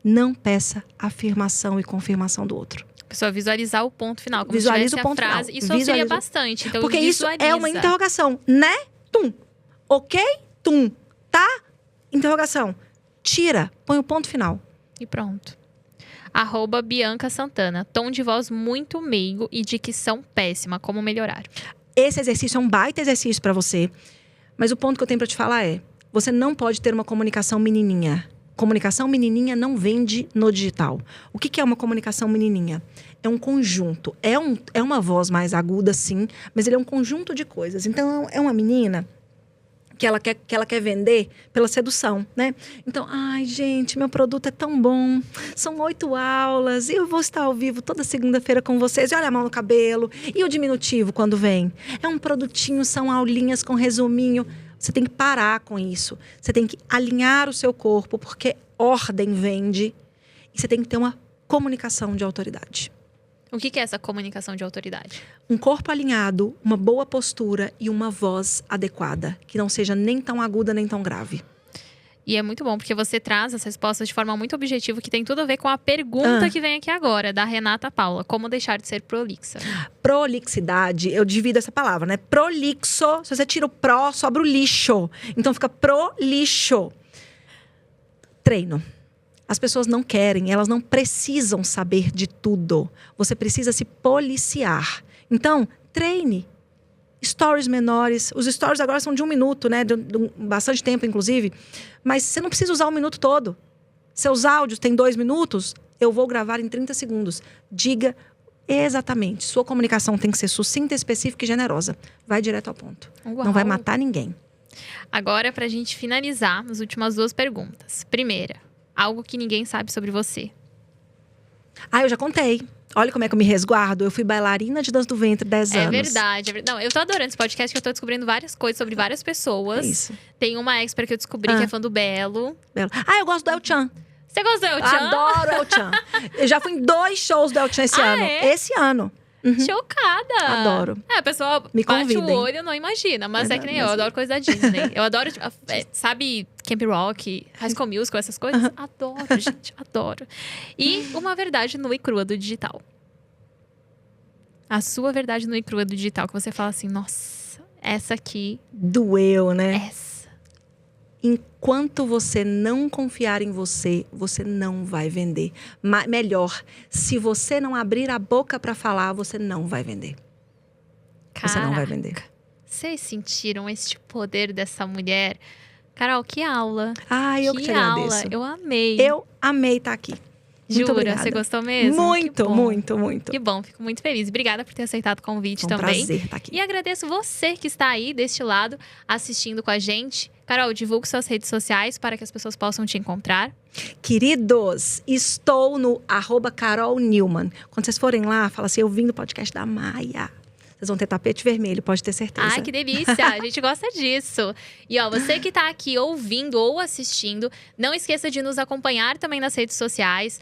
Não peça afirmação e confirmação do outro. A pessoa visualizar o ponto final, como Visualiza se tivesse o ponto a frase. final. Isso auxilia Visualiza. bastante. Então, Porque isso visualiza. é uma interrogação, né? Tum. Ok? Tum. Tá? Interrogação. Tira. Põe o ponto final. E pronto. @Bianca Santana. Tom de voz muito meigo e dicção péssima. Como melhorar? Esse exercício é um baita exercício para você. Mas o ponto que eu tenho para te falar é: você não pode ter uma comunicação menininha. Comunicação menininha não vende no digital. O que é uma comunicação menininha? É um conjunto. É uma voz mais aguda, sim, mas ele é um conjunto de coisas. Então, é uma menina que ela quer vender pela sedução, né? Então, ai, gente, meu produto é tão bom. São 8 aulas e eu vou estar ao vivo toda segunda-feira com vocês. E olha a mão no cabelo. E o diminutivo quando vem? É um produtinho, são aulinhas com resuminho. Você tem que parar com isso. Você tem que alinhar o seu corpo, porque ordem vende. E você tem que ter uma comunicação de autoridade. O que é essa comunicação de autoridade? Um corpo alinhado, uma boa postura e uma voz adequada. Que não seja nem tão aguda, nem tão grave. E é muito bom, porque você traz as respostas de forma muito objetiva, que tem tudo a ver com a pergunta que vem aqui agora, da Renata Paula. Como deixar de ser prolixa? Prolixidade, eu divido essa palavra, né? Prolixo, se você tira o pró, sobra o lixo. Então fica prolixo. Treino. As pessoas não querem, elas não precisam saber de tudo. Você precisa se policiar. Então, treine. Stories menores. Os stories agora são de 1 minuto, né? De bastante tempo, inclusive. Mas você não precisa usar o minuto todo. Seus áudios têm 2 minutos, eu vou gravar em 30 segundos. Diga exatamente. Sua comunicação tem que ser sucinta, específica e generosa. Vai direto ao ponto. Uau. Não vai matar ninguém. Agora, pra gente finalizar, as últimas 2 perguntas. Primeira, algo que ninguém sabe sobre você. Eu já contei. Olha como é que eu me resguardo. Eu fui bailarina de dança do ventre 10 anos. É verdade. Não, eu tô adorando esse podcast, que eu tô descobrindo várias coisas sobre várias pessoas. É isso. Tem uma expert que eu descobri que é fã do Belo. Eu gosto do El Chan. Você gostou do El Chan? Adoro El Chan. Eu já fui em 2 shows do El Chan esse ano. É? Esse ano. Chocada! Adoro. A pessoa Me bate convidem. o olho e não imagina. Mas é que nem eu Mas- adoro coisa da Disney. Eu adoro, tipo, sabe, Camp Rock, High School Musical, essas coisas? Adoro, gente, adoro. E uma verdade nua e crua do digital. A sua verdade nua e crua do digital, que você fala assim, nossa, essa aqui, Doeu, né? essa. Enquanto você não confiar em você, você não vai vender. Melhor, se você não abrir a boca para falar, você não vai vender. Você não vai vender. Vocês sentiram este poder dessa mulher? Carol, que aula. Eu que te agradeço. Aula. Eu amei. Eu amei estar aqui. Muito Jura? obrigada. Você gostou mesmo? Muito, muito, muito. Que bom, fico muito feliz. Obrigada por ter aceitado o convite Foi um também. prazer estar aqui. E agradeço você que está aí deste lado, assistindo com a gente. Carol, divulgue suas redes sociais para que as pessoas possam te encontrar. Queridos, estou no @Carol Newman. Quando vocês forem lá, fala assim, eu vim do podcast da Maia. Vocês vão ter tapete vermelho, pode ter certeza. Ai, que delícia! A gente gosta disso. E ó, você que tá aqui ouvindo ou assistindo, não esqueça de nos acompanhar também nas redes sociais,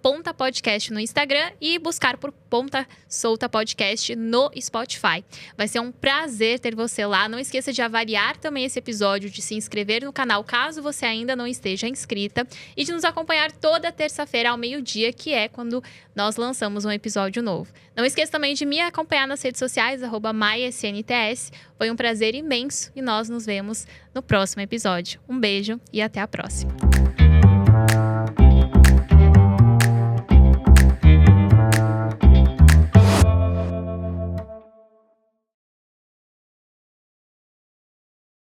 @PontaPodcast no Instagram e buscar por Ponta Solta Podcast no Spotify. Vai ser um prazer ter você lá. Não esqueça de avaliar também esse episódio, de se inscrever no canal caso você ainda não esteja inscrita e de nos acompanhar toda terça-feira ao meio-dia, que é quando nós lançamos um episódio novo. Não esqueça também de me acompanhar nas redes sociais, @MaiaSNTS. Foi um prazer imenso e nós nos vemos no próximo episódio. Um beijo e até a próxima.